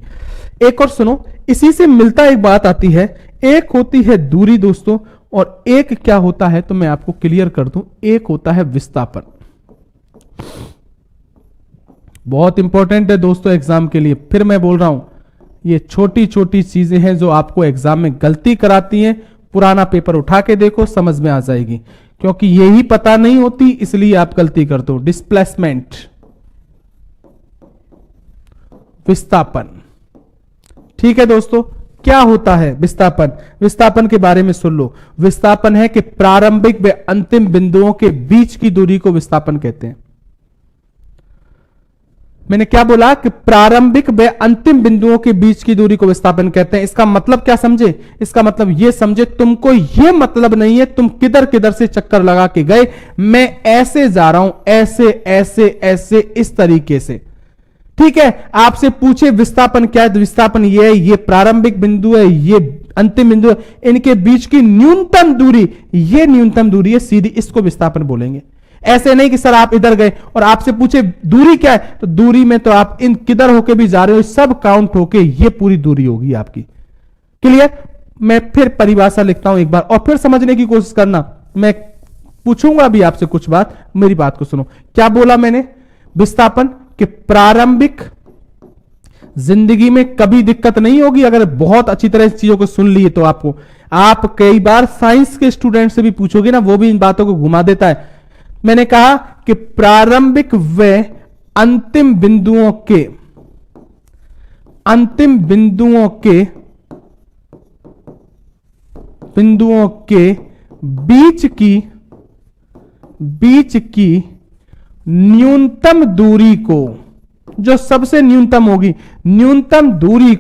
एक और सुनो, इसी से मिलता एक बात आती है, एक होती है दूरी दोस्तों, और एक क्या होता है तो मैं आपको क्लियर कर दूं, एक होता है विस्थापन। बहुत इंपॉर्टेंट है दोस्तों एग्जाम के लिए। फिर मैं बोल रहा हूं, ये छोटी छोटी चीजें हैं जो आपको एग्जाम में गलती कराती हैं। पुराना पेपर उठा के देखो, समझ में आ जाएगी, क्योंकि यही पता नहीं होती इसलिए आप गलती करते हो। डिस्प्लेसमेंट, विस्थापन। ठीक है दोस्तों, क्या होता है विस्थापन? विस्थापन के बारे में सुन लो। विस्थापन है कि प्रारंभिक व अंतिम बिंदुओं के बीच की दूरी को विस्थापन कहते हैं। मैंने क्या बोला कि प्रारंभिक व अंतिम बिंदुओं के बीच की दूरी को विस्थापन कहते हैं। इसका मतलब क्या समझे? इसका मतलब यह समझे, तुमको यह मतलब नहीं है तुम किधर किधर से चक्कर लगा के गए, मैं ऐसे जा रहा हूं, ऐसे ऐसे ऐसे इस तरीके से। ठीक है, आपसे पूछे विस्थापन क्या है तो विस्थापन ये है, ये प्रारंभिक बिंदु है, ये अंतिम बिंदु है, इनके बीच की न्यूनतम दूरी, ये न्यूनतम दूरी है सीधी, इसको विस्थापन बोलेंगे। ऐसे नहीं कि सर आप इधर गए और आपसे पूछे दूरी क्या है, तो दूरी में तो आप इन किधर होके भी जा रहे हो, सब काउंट होके ये पूरी दूरी होगी आपकी। क्लियर? मैं फिर परिभाषा लिखता हूं एक बार और फिर समझने की कोशिश करना। मैं पूछूंगा भी आपसे कुछ बात, मेरी बात को सुनो। क्या बोला मैंने? विस्थापन कि प्रारंभिक जिंदगी में कभी दिक्कत नहीं होगी अगर बहुत अच्छी तरह इस चीजों को सुन लिए तो आपको। आप कई बार साइंस के स्टूडेंट से भी पूछोगे ना, वो भी इन बातों को घुमा देता है। मैंने कहा कि प्रारंभिक व अंतिम बिंदुओं के बीच की न्यूनतम दूरी को, जो सबसे न्यूनतम होगी, न्यूनतम दूरी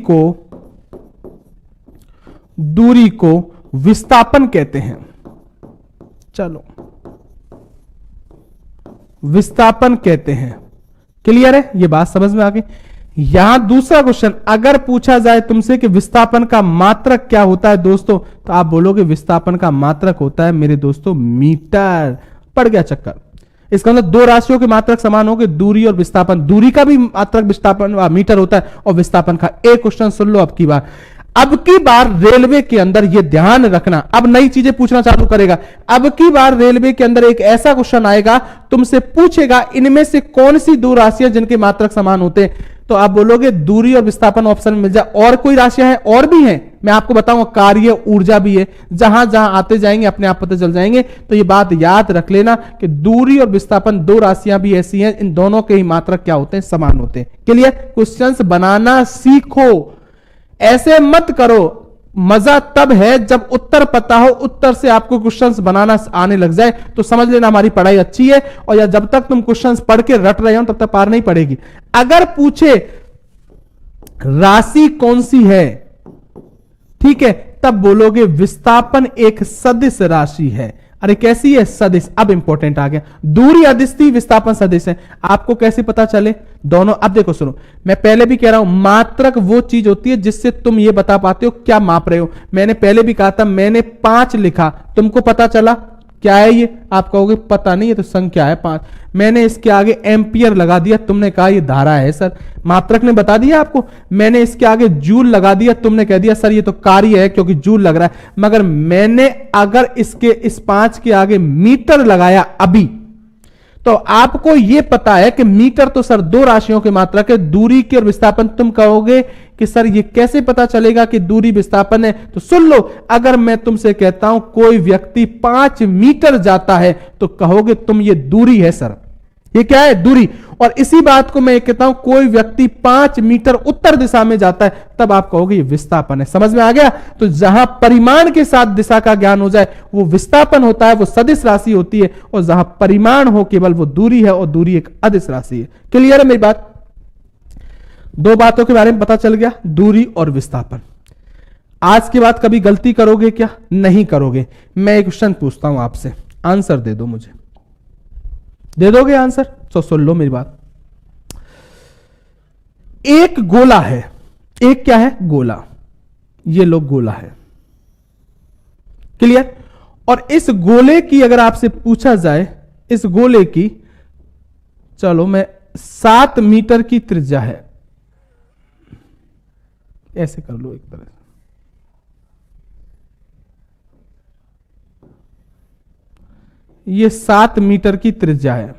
को विस्थापन कहते हैं। चलो, विस्थापन कहते हैं। क्लियर है? ये बात समझ में आ गई। यहां दूसरा क्वेश्चन अगर पूछा जाए तुमसे कि विस्थापन का मात्रक क्या होता है दोस्तों, तो आप बोलोगे विस्थापन का मात्रक होता है मेरे दोस्तों मीटर। पड़ गया चक्कर। इसका मतलब दो राशियों के मात्रक समान होंगे, दूरी और विस्थापन। दूरी का भी मात्रक विस्थापन मीटर होता है और विस्थापन का। एक क्वेश्चन सुन लो अब की बार रेलवे के अंदर यह ध्यान रखना, अब नई चीजें पूछना चालू करेगा। अब की बार रेलवे के अंदर एक ऐसा क्वेश्चन आएगा, तुमसे पूछेगा इनमें से कौन सी दो राशियां जिनके मात्रक समान होते हैं, तो आप बोलोगे दूरी और विस्थापन ऑप्शन मिल जाए। और कोई राशियां हैं? और भी हैं, मैं आपको बताऊंगा। कार्य, ऊर्जा भी है। जहां जहां आते जाएंगे अपने आप पता चल जाएंगे। तो ये बात याद रख लेना कि दूरी और विस्थापन दो राशियां भी ऐसी हैं, इन दोनों के ही मात्रक क्या होते हैं? समान होते हैं। क्लियर? क्वेश्चंस बनाना सीखो, ऐसे मत करो। मजा तब है जब उत्तर पता हो, उत्तर से आपको क्वेश्चंस बनाना आने लग जाए तो समझ लेना हमारी पढ़ाई अच्छी है। और या जब तक तुम क्वेश्चंस पढ़ के रट रहे हो तब तक पार नहीं पड़ेगी। अगर पूछे राशि कौन सी है, ठीक है, तब बोलोगे विस्थापन एक सदिश राशि है। अरे कैसी है? सदिश। अब इंपॉर्टेंट आ गया, दूरी अदिश थी, विस्थापन सदिश है। आपको कैसे पता चले दोनों? अब देखो सुनो, मैं पहले भी कह रहा हूं मात्रक वो चीज होती है जिससे तुम ये बता पाते हो क्या माप रहे हो। मैंने पहले भी कहा था, मैंने 5 लिखा, तुमको पता चला क्या है ये? आप कहोगे पता नहीं, है तो संख्या है 5। मैंने इसके आगे एम्पियर लगा दिया, तुमने कहा ये धारा है सर। मात्रक ने बता दिया आपको। मैंने इसके आगे जूल लगा दिया, तुमने कह दिया सर ये तो कार्य है क्योंकि जूल लग रहा है। मगर मैंने अगर इसके इस 5 के आगे मीटर लगाया अभी, तो आपको यह पता है कि मीटर तो सर दो राशियों के मात्रक है, दूरी की और विस्थापन। तुम कहोगे कि सर ये कैसे पता चलेगा कि दूरी विस्थापन है? तो सुन लो, अगर मैं तुमसे कहता हूं कोई व्यक्ति 5 मीटर जाता है तो कहोगे तुम ये दूरी है सर। ये क्या है? दूरी। और इसी बात को मैं कहता हूं कोई व्यक्ति 5 मीटर उत्तर दिशा में जाता है, तब आप कहोगे ये विस्थापन है। समझ में आ गया? तो जहां परिमाण के साथ दिशा का ज्ञान हो जाए वो विस्थापन होता है, वो सदिश राशि होती है। और जहां परिमाण हो केवल वो दूरी है, और दूरी एक अदिश राशि है। क्लियर है मेरी बात? दो बातों के बारे में पता चल गया, दूरी और विस्थापन। आज के बाद कभी गलती करोगे क्या? नहीं करोगे। मैं एक क्वेश्चन पूछता हूं आपसे, आंसर दे दो मुझे। दे दोगे आंसर? तो सुन लो मेरी बात। एक गोला है, एक क्या है? गोला। ये लो गोला है। क्लियर? और इस गोले की अगर आपसे पूछा जाए, इस गोले की, चलो मैं 7 मीटर की त्रिज्या है, ऐसे कर लो एक तरह से। ये 7 मीटर की त्रिज्या है।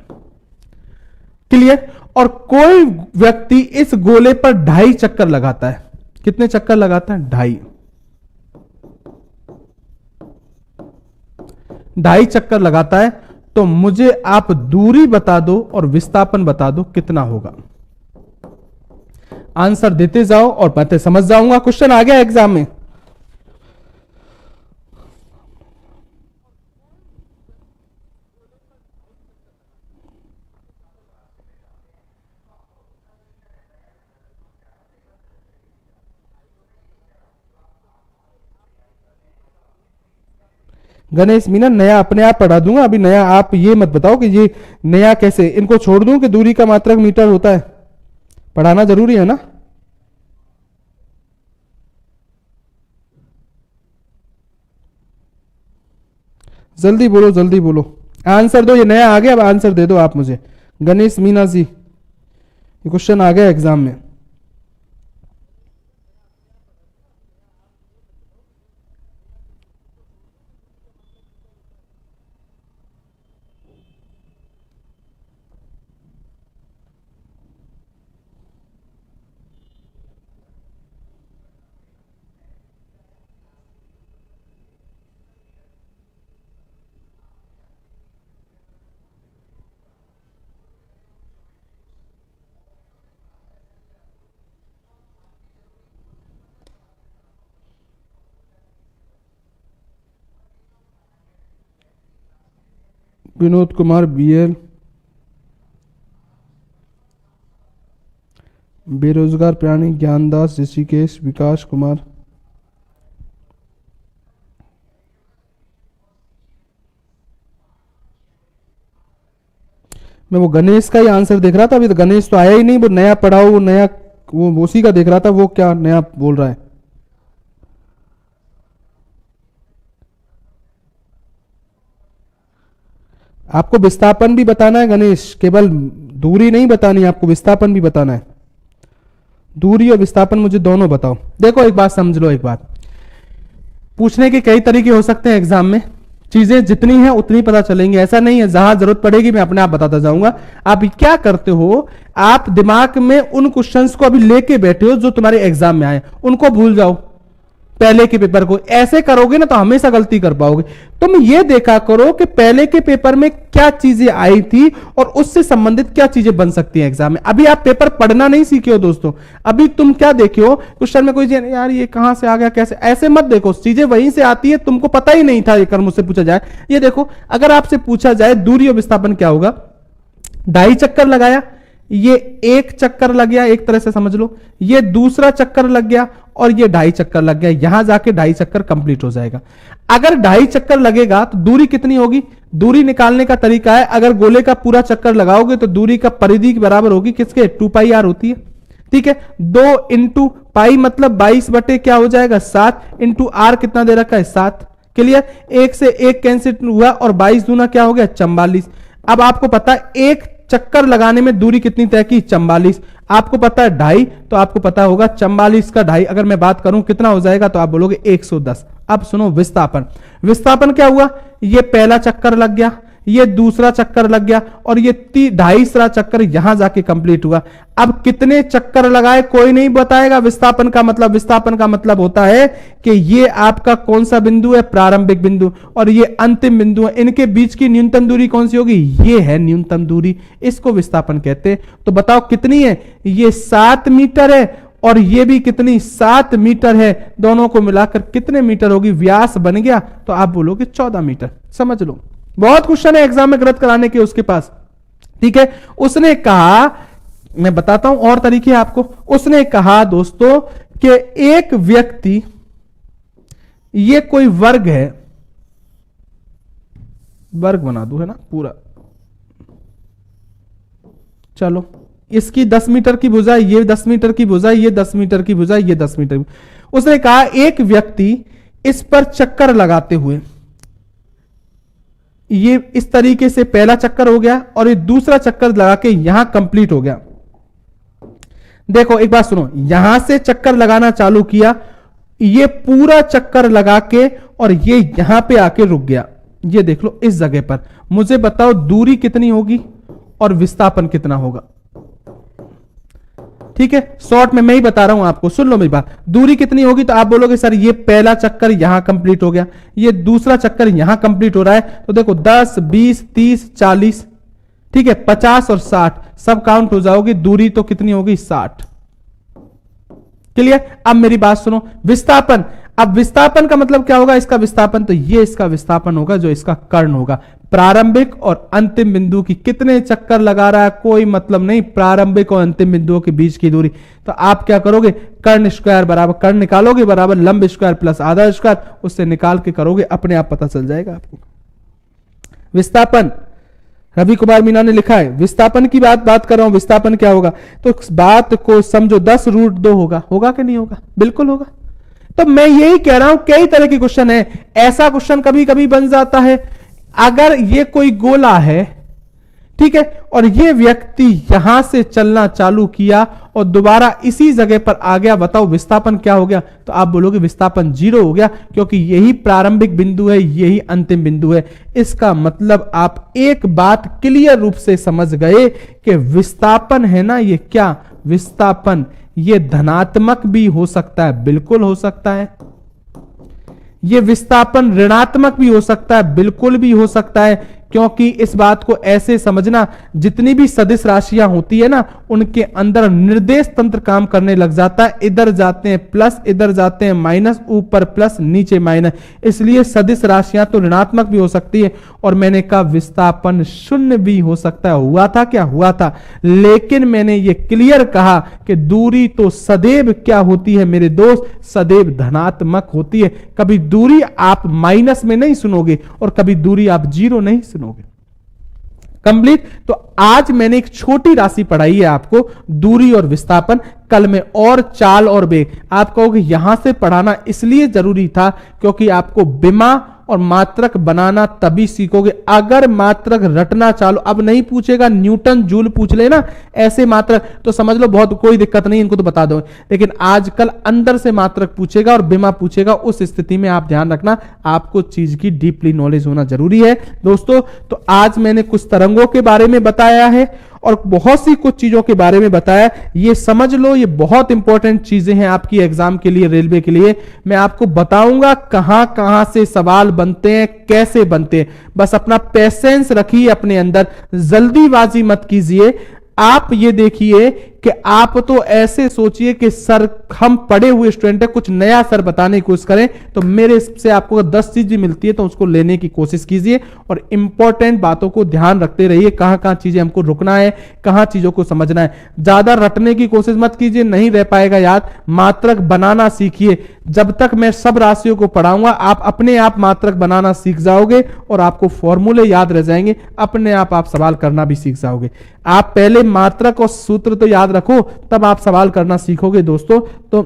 क्लियर? और कोई व्यक्ति इस गोले पर 2.5 चक्कर लगाता है। कितने चक्कर लगाता है? 2.5। 2.5 चक्कर लगाता है। तो मुझे आप दूरी बता दो और विस्थापन बता दो कितना होगा। आंसर देते जाओ और बातें समझ जाऊंगा। क्वेश्चन आ गया एग्जाम में। गणेश मीना नया अपने आप पढ़ा दूंगा, अभी नया आप ये मत बताओ कि ये नया कैसे, इनको छोड़ दूं कि दूरी का मात्रक मीटर होता है, पढ़ाना जरूरी है ना। जल्दी बोलो जल्दी बोलो, आंसर दो, ये नया आ गया, अब आंसर दे दो आप मुझे। गणेश मीना जी, ये क्वेश्चन आ गया एग्जाम में। विनोद कुमार बीएल, बेरोजगार प्राणी ज्ञानदास ऋषिकेश, विकास कुमार, मैं वो गणेश का ही आंसर देख रहा था, अभी तो गणेश तो आया ही नहीं, वो नया पढ़ाओ, वो नया, वो उसी का देख रहा था, वो क्या नया बोल रहा है। आपको विस्थापन भी बताना है गणेश, केवल दूरी नहीं बतानी, आपको विस्थापन भी बताना है। दूरी और विस्थापन मुझे दोनों बताओ। देखो एक बात समझ लो, एक बात पूछने के कई तरीके हो सकते हैं एग्जाम में, चीजें जितनी हैं उतनी पता चलेंगी, ऐसा नहीं है जहां जरूरत पड़ेगी मैं अपने आप बताता जाऊंगा। आप क्या करते हो, आप दिमाग में उन क्वेश्चंस को अभी लेके बैठे हो जो तुम्हारे एग्जाम में आए, उनको भूल जाओ पहले के पेपर को। ऐसे करोगे ना तो हमेशा गलती कर पाओगे। तुम ये देखा करो कि पहले के पेपर में क्या चीजें आई थी और उससे संबंधित क्या चीजें बन सकती हैं एग्जाम में। अभी आप पेपर पढ़ना नहीं सीखे हो दोस्तों, अभी तुम क्या देखे हो क्वेश्चन में, कोई यार ये कहां से आ गया कैसे, ऐसे मत देखो, चीजें वहीं से आती है, तुमको पता ही नहीं था ये कर, मुझसे पूछा जाए। ये देखो अगर आपसे पूछा जाए दूरी और विस्थापन क्या होगा, ढाई चक्कर लगाया, ये एक चक्कर लग गया, एक तरह से समझ लो, ये दूसरा चक्कर लग गया और ये ढाई चक्कर लग गया, यहां जाके ढाई चक्कर कंप्लीट हो जाएगा। अगर ढाई चक्कर लगेगा तो दूरी कितनी होगी, दूरी निकालने का तरीका है, अगर गोले का पूरा चक्कर लगाओगे तो दूरी का परिधि के बराबर होगी किसके, 2πr होती है। ठीक है, 2 इंटू पाई मतलब 22 बटे क्या हो जाएगा 7, इंटू आर कितना दे रखा है 7। क्लियर, एक से एक कैंसिल हुआ और 22 दूना क्या हो गया 44। अब आपको पता है एक चक्कर लगाने में दूरी कितनी तय की 44, आपको पता है ढाई, तो आपको पता होगा 44 का ढाई अगर मैं बात करूं कितना हो जाएगा, तो आप बोलोगे 110। अब सुनो विस्थापन, विस्थापन क्या हुआ, ये पहला चक्कर लग गया, ये दूसरा चक्कर लग गया और ये 2.5 चक्कर यहां जाके कंप्लीट हुआ। अब कितने चक्कर लगाए कोई नहीं बताएगा। विस्थापन का मतलब, विस्थापन का मतलब होता है कि ये आपका कौन सा बिंदु है, प्रारंभिक बिंदु, और ये अंतिम बिंदु है, इनके बीच की न्यूनतम दूरी कौन सी होगी, ये है न्यूनतम दूरी, इसको विस्थापन कहते हैं। तो बताओ कितनी है, ये 7 मीटर है और ये भी कितनी 7 मीटर है, दोनों को मिलाकर कितने मीटर होगी, व्यास बन गया, तो आप बोलोगे 14 मीटर। समझ लो, बहुत क्वेश्चन है एग्जाम में गलत कराने के उसके पास। ठीक है, उसने कहा, मैं बताता हूं और तरीके आपको, उसने कहा दोस्तों कि एक व्यक्ति, ये कोई वर्ग है, वर्ग बना दो है ना पूरा, चलो इसकी 10 मीटर की भुजाई, ये 10 मीटर की भुजाई, ये 10 मीटर की भुजाई, ये 10 मीटर। उसने कहा एक व्यक्ति इस पर चक्कर लगाते हुए, ये इस तरीके से पहला चक्कर हो गया और ये दूसरा चक्कर लगा के यहां कंप्लीट हो गया। देखो एक बात सुनो, यहां से चक्कर लगाना चालू किया, ये पूरा चक्कर लगा के और ये यहां पे आके रुक गया, ये देख लो इस जगह पर। मुझे बताओ दूरी कितनी होगी और विस्थापन कितना होगा। ठीक है, शॉर्ट में मैं ही बता रहा हूं आपको, सुन लो मेरी बात। दूरी कितनी होगी तो आप बोलोगे सर ये पहला चक्कर यहां कंप्लीट हो गया, ये दूसरा चक्कर यहां कंप्लीट हो रहा है, तो देखो 10 20 30 40, ठीक है 50 और 60 सब काउंट हो जाओगे, दूरी तो कितनी होगी 60। क्लियर, अब मेरी बात सुनो, विस्थापन, अब विस्थापन का मतलब क्या होगा, इसका विस्थापन, तो ये इसका विस्थापन होगा जो इसका कर्ण होगा। प्रारंभिक और अंतिम बिंदु की कितने चक्कर लगा रहा है कोई मतलब नहीं, प्रारंभिक और अंतिम बिंदुओं के बीच की दूरी। तो आप क्या करोगे, कर्ण स्क्वायर बराबर कर्ण निकालोगे बराबर लंब स्क्वायर प्लस आधा स्क्वायर, उससे निकाल के करोगे, अपने आप पता चल जाएगा आपको। विस्थापन, रवि कुमार मीना ने लिखा है, विस्थापन की बात कर रहा हूं, विस्थापन क्या होगा, तो इस बात को समझो 10√2 होगा, होगा कि नहीं होगा, बिल्कुल होगा। तो मैं यही कह रहा हूं, कई तरह के क्वेश्चन है, ऐसा क्वेश्चन कभी कभी बन जाता है, अगर ये कोई गोला है, ठीक है, और ये व्यक्ति यहां से चलना चालू किया और दोबारा इसी जगह पर आ गया, बताओ विस्थापन क्या हो गया, तो आप बोलोगे विस्थापन 0 हो गया, क्योंकि यही प्रारंभिक बिंदु है, यही अंतिम बिंदु है। इसका मतलब आप एक बात क्लियर रूप से समझ गए कि विस्थापन है ना, ये क्या विस्थापन, ये धनात्मक भी हो सकता है, बिल्कुल हो सकता है। ये विस्थापन ऋणात्मक भी हो सकता है, बिल्कुल भी हो सकता है, क्योंकि इस बात को ऐसे समझना, जितनी भी सदिश राशियां होती है ना, उनके अंदर निर्देश तंत्र काम करने लग जाता है, इधर जाते हैं प्लस, इधर जाते हैं माइनस, ऊपर प्लस नीचे माइनस, इसलिए सदिश राशियां तो ऋणात्मक भी हो सकती है। और मैंने कहा विस्थापन 0 भी हो सकता है, हुआ था क्या, हुआ था, लेकिन मैंने ये क्लियर कहा कि दूरी तो सदैव क्या होती है मेरे दोस्त, सदैव धनात्मक होती है। कभी दूरी आप माइनस में नहीं सुनोगे और कभी दूरी आप 0 नहीं सुनोगे। कंप्लीट। तो आज मैंने एक छोटी राशि पढ़ाई है आपको, दूरी और विस्थापन। कल में और चाल और वेग। आप कहोगे यहां से पढ़ाना इसलिए जरूरी था क्योंकि आपको बिमा और मात्रक बनाना तभी सीखोगे। अगर मात्रक रटना चालू, अब नहीं पूछेगा, न्यूटन जूल पूछ लेना ऐसे मात्रक तो समझ लो बहुत कोई दिक्कत नहीं, इनको तो बता दो, लेकिन आजकल अंदर से मात्रक पूछेगा और बिमा पूछेगा, उस स्थिति में आप ध्यान रखना आपको चीज की डीपली नॉलेज होना जरूरी है दोस्तों। तो आज मैंने कुछ तरंगों के बारे में बताया है और बहुत सी कुछ चीजों के बारे में बताया। ये समझ लो, ये बहुत इंपॉर्टेंट चीजें हैं आपकी एग्जाम के लिए, रेलवे के लिए। मैं आपको बताऊंगा कहां कहां से सवाल बनते हैं, कैसे बनते हैं। बस अपना पेशेंस रखिए अपने अंदर, जल्दीबाजी मत कीजिए। आप ये देखिए कि आप तो ऐसे सोचिए कि सर हम पढ़े हुए स्टूडेंट है, कुछ नया सर बताने की कोशिश करें तो मेरे से आपको 10 चीजें मिलती है तो उसको लेने की कोशिश कीजिए और इंपॉर्टेंट बातों को ध्यान रखते रहिए, कहां कहां चीजें हमको रुकना है, कहां चीजों को समझना है। ज्यादा रटने की कोशिश मत कीजिए, नहीं रह पाएगा याद। मात्रक बनाना सीखिए। जब तक मैं सब राशियों को पढ़ाऊंगा आप अपने आप मात्रक बनाना सीख जाओगे और आपको फॉर्मूले याद रह जाएंगे, अपने आप सवाल करना भी सीख जाओगे। आप पहले मात्रक और सूत्र तो याद रखो, तब आप सवाल करना सीखोगे दोस्तों। तो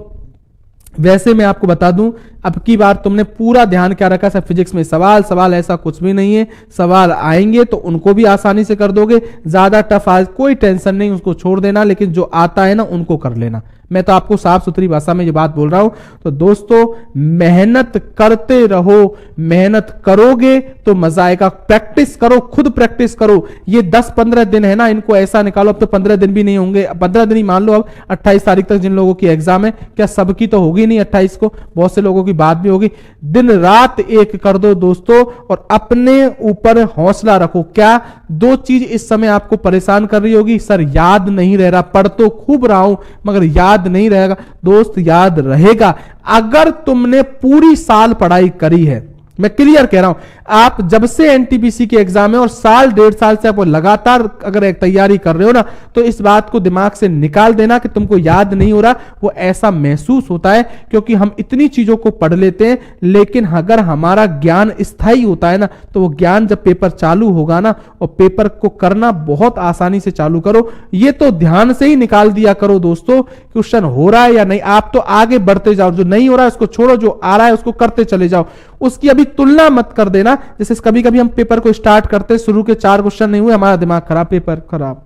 वैसे मैं आपको बता दूं, अब की बार तुमने पूरा ध्यान क्या रखा, सब फिजिक्स में सवाल ऐसा कुछ भी नहीं है। सवाल आएंगे तो उनको भी आसानी से कर दोगे, ज्यादा टफ आज कोई टेंशन नहीं, उसको छोड़ देना, लेकिन जो आता है ना उनको कर लेना। मैं तो आपको साफ सुथरी भाषा में ये बात बोल रहा हूं। तो दोस्तों मेहनत करते रहो, मेहनत करोगे तो मजा आएगा। प्रैक्टिस करो, खुद प्रैक्टिस करो। ये 10-15 दिन है ना, इनको ऐसा निकालो। अब तो 15 दिन भी नहीं होंगे, 15 दिन ही मान लो। अब 28 तारीख तक जिन लोगों की एग्जाम है, क्या सबकी तो होगी नहीं 28 को, बहुत से लोगों की बात भी होगी। दिन रात एक कर दो दोस्तों और अपने ऊपर हौसला रखो। क्या 2 चीज इस समय आपको परेशान कर रही होगी, सर याद नहीं रह रहा, पढ़ तो खूब रहा हूं मगर याद नहीं रहेगा। दोस्त याद रहेगा अगर तुमने पूरी साल पढ़ाई करी है। मैं क्लियर कह रहा हूं, आप जब से एनटीपीसी के एग्जाम है और साल 1.5 साल से आप लगातार अगर एक तैयारी कर रहे हो ना, तो इस बात को दिमाग से निकाल देना कि तुमको याद नहीं हो रहा। वो ऐसा महसूस होता है क्योंकि हम इतनी चीजों को पढ़ लेते हैं, लेकिन अगर हमारा ज्ञान स्थायी होता है ना, तो वो ज्ञान जब पेपर चालू होगा ना, और पेपर को करना बहुत आसानी से चालू करो। ये तो ध्यान से ही निकाल दिया करो दोस्तों, क्वेश्चन हो रहा है या नहीं, आप तो आगे बढ़ते जाओ। जो नहीं हो रहा है उसको छोड़ो, जो आ रहा है उसको करते चले जाओ। उसकी अभी तुलना मत कर देना। जैसे कभी कभी हम पेपर को स्टार्ट करते, शुरू के 4 क्वेश्चन नहीं हुए, हमारा दिमाग खराब, पेपर खराब।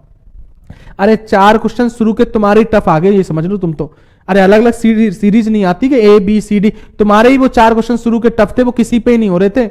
अरे 4 क्वेश्चन शुरू के तुम्हारे टफ आ गए, ये समझ लो तुम तो। अरे अलग अलग सीरीज नहीं आती कि A B C D, तुम्हारे ही वो 4 क्वेश्चन शुरू के टफ थे, वो किसी पे ही नहीं हो रहे थे।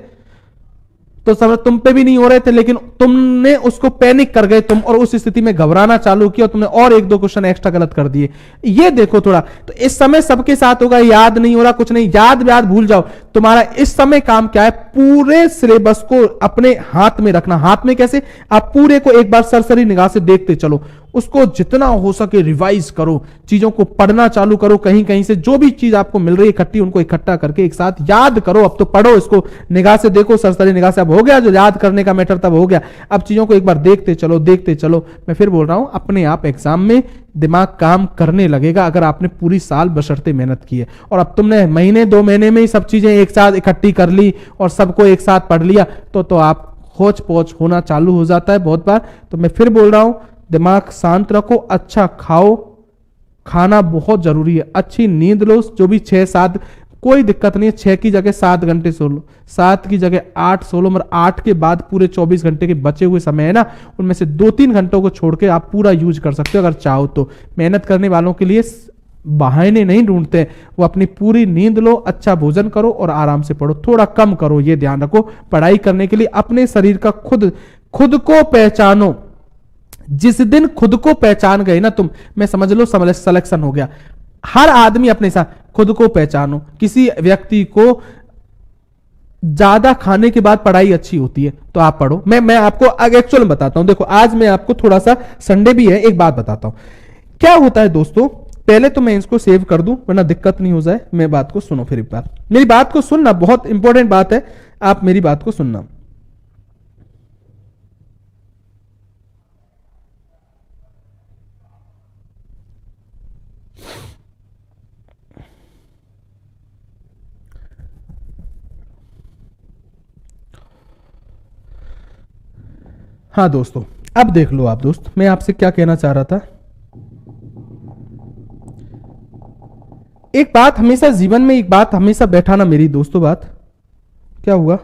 तो समझ तुम पे भी नहीं हो रहे थे, लेकिन तुमने उसको पैनिक कर गए तुम, और उस स्थिति में घबराना चालू किया और तुमने और 1-2 क्वेश्चन एक्स्ट्रा गलत कर दिए। ये देखो थोड़ा, तो इस समय सबके साथ होगा, याद नहीं हो रहा कुछ नहीं, याद भूल जाओ। तुम्हारा इस समय काम क्या है, पूरे सिलेबस को अपने हाथ में रखना। हाथ में कैसे? आप पूरे को एक बार सरसरी निगाह से देखते चलो, उसको जितना हो सके रिवाइज करो, चीजों को पढ़ना चालू करो, कहीं कहीं से जो भी चीज आपको मिल रही है इकट्ठी, उनको इकट्ठा करके एक साथ याद करो। अब तो पढ़ो, इसको निगाह से देखो, सरसरी निगाह से। अब हो गया जो याद करने का मैटर, तब हो गया। अब चीजों को एक बार देखते चलो, देखते चलो। मैं फिर बोल रहा हूं, अपने आप एग्जाम में दिमाग काम करने लगेगा अगर आपने पूरी साल बशर्ते मेहनत की है। और अब तुमने महीने 2 महीने में ही सब चीजें एक साथ इकट्ठी कर ली और सबको एक साथ पढ़ लिया, तो आप होच पोच होना चालू हो जाता है बहुत बार। तो मैं फिर बोल रहा हूं, दिमाग शांत रखो, अच्छा खाओ, खाना बहुत जरूरी है, अच्छी नींद लो, जो भी 6-7, कोई दिक्कत नहीं है, 6 की जगह 7 घंटे सो लो, 7 की जगह 8 सो लो, मगर 8 के बाद पूरे 24 घंटे के बचे हुए समय है ना, उनमें से 2-3 घंटों को छोड़ के आप पूरा यूज कर सकते हो अगर चाहो तो। मेहनत करने वालों के लिए बहाने नहीं ढूंढते, वो अपनी पूरी नींद लो, अच्छा भोजन करो और आराम से पढ़ो। थोड़ा कम करो, ये ध्यान रखो। पढ़ाई करने के लिए अपने शरीर का खुद को पहचानो। जिस दिन खुद को पहचान गए ना तुम, मैं समझ लो सिलेक्शन हो गया। हर आदमी अपने साथ खुद को पहचानो। किसी व्यक्ति को ज्यादा खाने के बाद पढ़ाई अच्छी होती है तो आप पढ़ो। मैं आपको एक्चुअल में बताता हूं। देखो, आज मैं आपको थोड़ा सा, संडे भी है, एक बात बताता हूं क्या होता है दोस्तों। पहले तो मैं इसको सेव कर दूं वरना दिक्कत नहीं हो जाए। मैं बात को सुनो, फिर एक बार मेरी बात को सुनना, बहुत इंपॉर्टेंट बात है, आप मेरी बात को सुनना। हाँ दोस्तों, अब देख लो आप दोस्त, मैं आपसे क्या कहना चाह रहा था। एक बात हमेशा जीवन में, एक बात हमेशा बैठाना मेरी दोस्तों। बात क्या हुआ?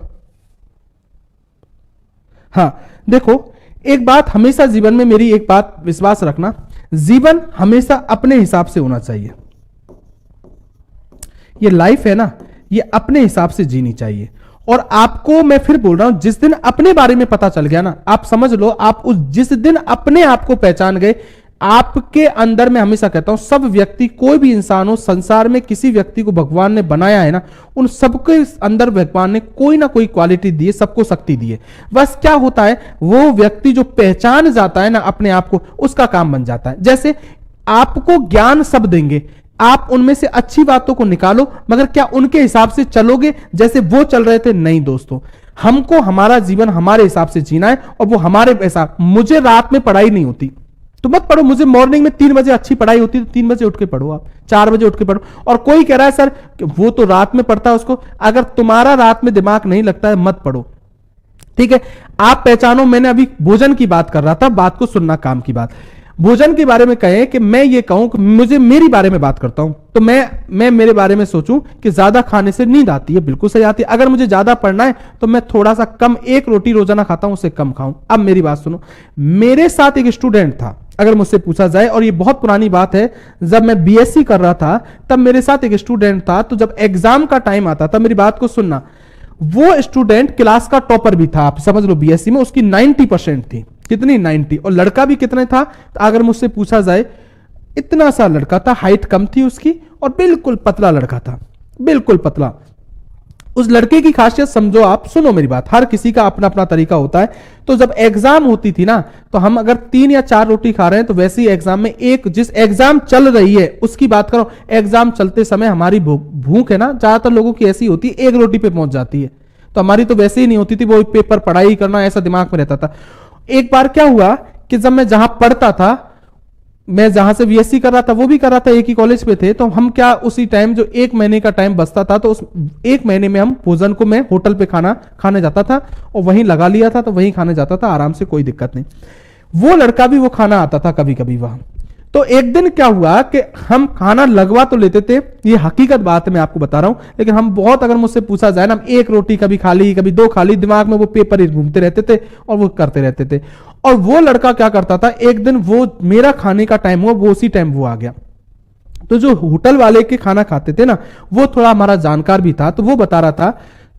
हाँ देखो, एक बात हमेशा जीवन में मेरी, एक बात विश्वास रखना, जीवन हमेशा अपने हिसाब से होना चाहिए। ये लाइफ है ना, ये अपने हिसाब से जीनी चाहिए। और आपको मैं फिर बोल रहा हूं, जिस दिन अपने बारे में पता चल गया ना, आप समझ लो, आप उस जिस दिन अपने आप को पहचान गए, आपके अंदर, मैं हमेशा कहता हूं, सब व्यक्ति, कोई भी इंसान हो संसार में, किसी व्यक्ति को भगवान ने बनाया है ना, उन सबके अंदर भगवान ने कोई ना कोई क्वालिटी दी है, सबको शक्ति दी है। बस क्या होता है, वो व्यक्ति जो पहचान जाता है ना अपने आप को, उसका काम बन जाता है। जैसे आपको ज्ञान सब देंगे, आप उनमें से अच्छी बातों को निकालो, मगर क्या उनके हिसाब से चलोगे जैसे वो चल रहे थे? नहीं दोस्तों, हमको हमारा जीवन हमारे हिसाब से जीना है और वो हमारे हिसाब। मुझे रात में पढ़ाई नहीं होती तो मत पढ़ो, मुझे मॉर्निंग में 3 बजे अच्छी पढ़ाई होती है तो 3 बजे उठ के पढ़ो, आप 4 बजे उठ के पढ़ो। और कोई कह रहा है सर वो तो रात में पढ़ता है, उसको, अगर तुम्हारा रात में दिमाग नहीं लगता है मत पढ़ो, ठीक है। आप पहचानो। मैंने अभी भोजन की बात कर रहा था, बात को सुनना, काम की बात। भोजन के बारे में कहें कि मैं ये कहूं कि मुझे मेरी बारे में बात करता हूं तो मैं मेरे बारे में सोचूं कि ज्यादा खाने से नींद आती है, बिल्कुल सही आती है। अगर मुझे ज्यादा पढ़ना है तो मैं थोड़ा सा कम, 1 रोटी रोजाना खाता हूं, उससे कम खाऊं। अब मेरी बात सुनो, मेरे साथ एक स्टूडेंट था, अगर मुझसे पूछा जाए, और ये बहुत पुरानी बात है, जब मैं बीएससी कर रहा था तब मेरे साथ एक स्टूडेंट था, तो जब एग्जाम का टाइम आता था, मेरी बात को सुनना, वो स्टूडेंट क्लास का टॉपर भी था, आप समझ लो, बीएससी में उसकी 90% थी। कितनी? 90। और लड़का भी कितने था, तो अगर मुझसे पूछा जाए, इतना सा लड़का था, हाइट कम थी उसकी और बिल्कुल पतला लड़का था, बिल्कुल पतला। उस लड़के की खासियत समझो आप, सुनो मेरी बात, हर किसी का अपना अपना तरीका होता है। तो जब एग्जाम होती थी ना, तो हम अगर 3 या 4 रोटी खा रहे हैं, तो वैसे ही एग्जाम में, एक जिस एग्जाम चल रही है उसकी बात करो, एग्जाम चलते समय हमारी भूख है ना, ज्यादातर लोगों की ऐसी होती है, 1 रोटी पे पहुंच जाती है। तो हमारी तो वैसे ही नहीं होती थी, वो पेपर पढ़ाई करना ऐसा दिमाग में रहता था। एक बार क्या हुआ कि जब मैं जहां पढ़ता था, मैं जहां से बीएससी कर रहा था वो भी कर रहा था, एक ही कॉलेज पे थे, तो हम क्या, उसी टाइम जो 1 महीने का टाइम बचता था, तो उस 1 महीने में हम भोजन को, मैं होटल पे खाना खाने जाता था और वहीं लगा लिया था, तो वहीं खाने जाता था आराम से, कोई दिक्कत नहीं। वो लड़का भी वो खाना आता था कभी कभी वहां। तो एक दिन क्या हुआ कि हम खाना लगवा तो लेते थे, ये हकीकत बात है, मैं आपको बता रहा हूं, लेकिन हम बहुत, अगर मुझसे पूछा जाए ना, हम 1 रोटी कभी खा ली, कभी 2 खा ली, दिमाग में वो पेपर ही घूमते रहते थे और वो करते रहते थे। और वो लड़का क्या करता था, एक दिन वो मेरा खाने का टाइम हुआ, वो उसी टाइम वो आ गया। तो जो होटल वाले के खाना खाते थे ना, वो थोड़ा हमारा जानकार भी था, तो वो बता रहा था,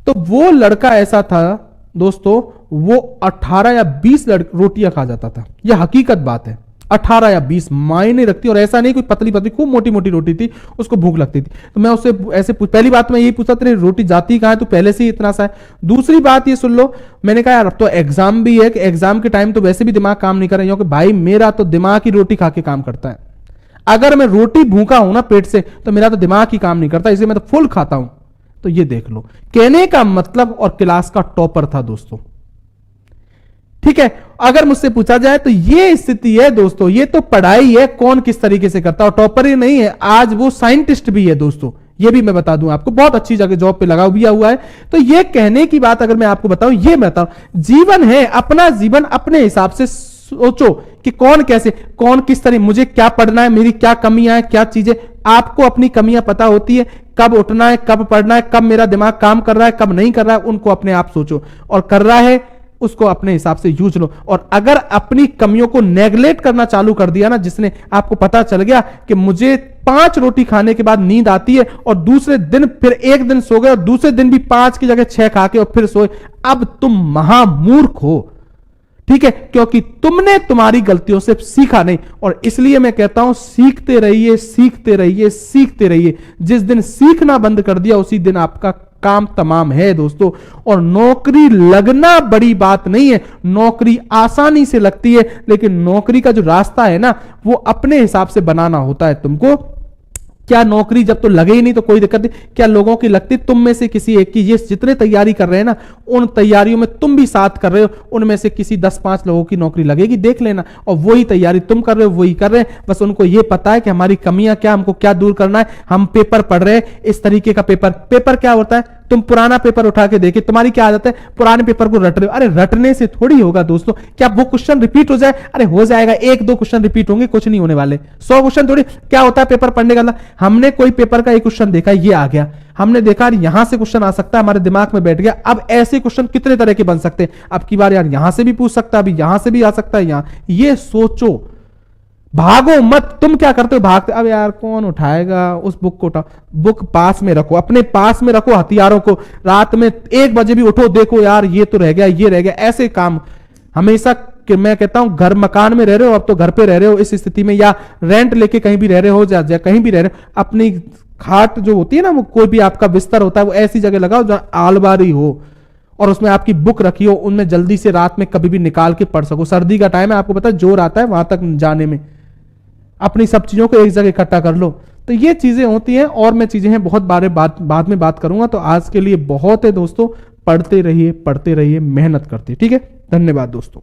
तो वो लड़का ऐसा था दोस्तों, वो 18 या 20 रोटियां खा जाता था। यह हकीकत बात है, 18 या 20 मायने रखती। और ऐसा नहीं कोई पतली पतली खूब मोटी मोटी रोटी थी, उसको भूख लगती थी। तो मैं उससे ऐसे पहली बात मैं यही पूछा, तेरी रोटी जाती कहां है, तू पहले से ही इतना सा है। दूसरी बात ये सुन लो, मैंने कहा यार अब तो एग्जाम भी है, कि एग्जाम के टाइम तो वैसे भी दिमाग काम नहीं कर रहा है, क्योंकि भाई मेरा तो दिमाग ही रोटी खा के काम करता है। अगर मैं रोटी भूखा हूं ना पेट से, तो मेरा तो दिमाग ही काम नहीं करता, इसलिए मैं तो फुल खाता हूं। तो ये देख लो, कहने का मतलब, और क्लास का टॉपर था दोस्तों, ठीक है। अगर मुझसे पूछा जाए तो ये स्थिति है दोस्तों, ये तो पढ़ाई है कौन किस तरीके से करता है। और टॉपर ही नहीं है, आज वो साइंटिस्ट भी है दोस्तों, ये भी मैं बता दूं आपको, बहुत अच्छी जगह जॉब पे लगा हुआ है। तो ये कहने की बात अगर मैं आपको बताऊं, ये मैं बताऊं, जीवन है, अपना जीवन अपने हिसाब से सोचो कि कौन कैसे, कौन किस तरह, मुझे क्या पढ़ना है, मेरी क्या कमियां हैं, क्या चीजें। आपको अपनी कमियां पता होती है, कब उठना है, कब पढ़ना है, कब मेरा दिमाग काम कर रहा है, कब नहीं कर रहा है, उनको अपने आप सोचो। और कर रहा है उसको अपने हिसाब से यूज लो। और अगर अपनी कमियों को नेगलेक्ट करना चालू कर दिया ना, जिसने आपको पता चल गया कि मुझे 5 रोटी खाने के बाद नींद आती है, और दूसरे दिन फिर एक दिन सो गए, और दूसरे दिन भी 5 की जगह 6 खा के और फिर सोए, अब तुम महामूर्ख हो, ठीक है, क्योंकि तुमने तुम्हारी गलतियों से सीखा नहीं। और इसलिए मैं कहता हूं, सीखते रहिए, सीखते रहिए, सीखते रहिए। जिस दिन सीखना बंद कर दिया, उसी दिन आपका काम तमाम है दोस्तों। और नौकरी लगना बड़ी बात नहीं है, नौकरी आसानी से लगती है, लेकिन नौकरी का जो रास्ता है ना, वो अपने हिसाब से बनाना होता है तुमको। क्या नौकरी जब तो लगे ही नहीं तो कोई दिक्कत नहीं, क्या लोगों की लगती, तुम में से किसी एक की, ये जितने तैयारी कर रहे हैं ना, उन तैयारियों में तुम भी साथ कर रहे हो, उनमें से किसी 10-5 लोगों की नौकरी लगेगी, देख लेना। और वही तैयारी तुम कर रहे हो, वही कर रहे हैं, बस उनको ये पता है कि हमारी कमियां क्या, हमको क्या दूर करना है। हम पेपर पढ़ रहे हैं, इस तरीके का पेपर क्या होता है, तुम पुराना पेपर उठा के देखे, तुम्हारी क्या आदत है, पुराने पेपर को रट रहे हो। अरे रटने से थोड़ी होगा दोस्तों, क्या वो क्वेश्चन रिपीट हो जाए, अरे हो जाएगा, 1-2 क्वेश्चन रिपीट होंगे, कुछ नहीं होने वाले। 100 क्वेश्चन थोड़ी, क्या होता है पेपर पढ़ने का। हमने कोई पेपर का एक क्वेश्चन देखा, ये आ गया, हमने देखा यहां से क्वेश्चन आ सकता है, हमारे दिमाग में बैठ गया। अब ऐसे क्वेश्चन कितने तरह के बन सकते हैं, अब की बार यार यहां से भी पूछ सकता है, अभी यहां से भी आ सकता है, यहां, ये सोचो, भागो मत। तुम क्या करते हो, भागते, अब यार कौन उठाएगा, उस बुक को उठाओ, बुक पास में रखो, अपने पास में रखो हथियारों को। रात में 1 बजे भी उठो, देखो यार ये तो रह गया, ये रह गया, ऐसे काम हमेशा। कि मैं कहता हूं, घर मकान में रह रहे हो, अब तो घर पे रह रहे हो इस स्थिति में, या रेंट लेके कहीं भी रह रहे हो, या कहीं भी रह रहे हो, अपनी खाट जो होती है ना, वो कोई भी आपका बिस्तर होता है, वो ऐसी जगह लगाओ जहां आलमारी हो, और उसमें आपकी बुक रखी हो, उनमें जल्दी से रात में कभी भी निकाल के पढ़ सको। सर्दी का टाइम है, आपको पता है जोर आता है वहां तक जाने में, अपनी सब चीजों को एक जगह इकट्ठा कर लो। तो ये चीजें होती हैं, और मैं चीजें हैं बहुत बारे बाद में बात करूंगा। तो आज के लिए बहुत है दोस्तों, पढ़ते रहिए, मेहनत करते, ठीक है। धन्यवाद दोस्तों।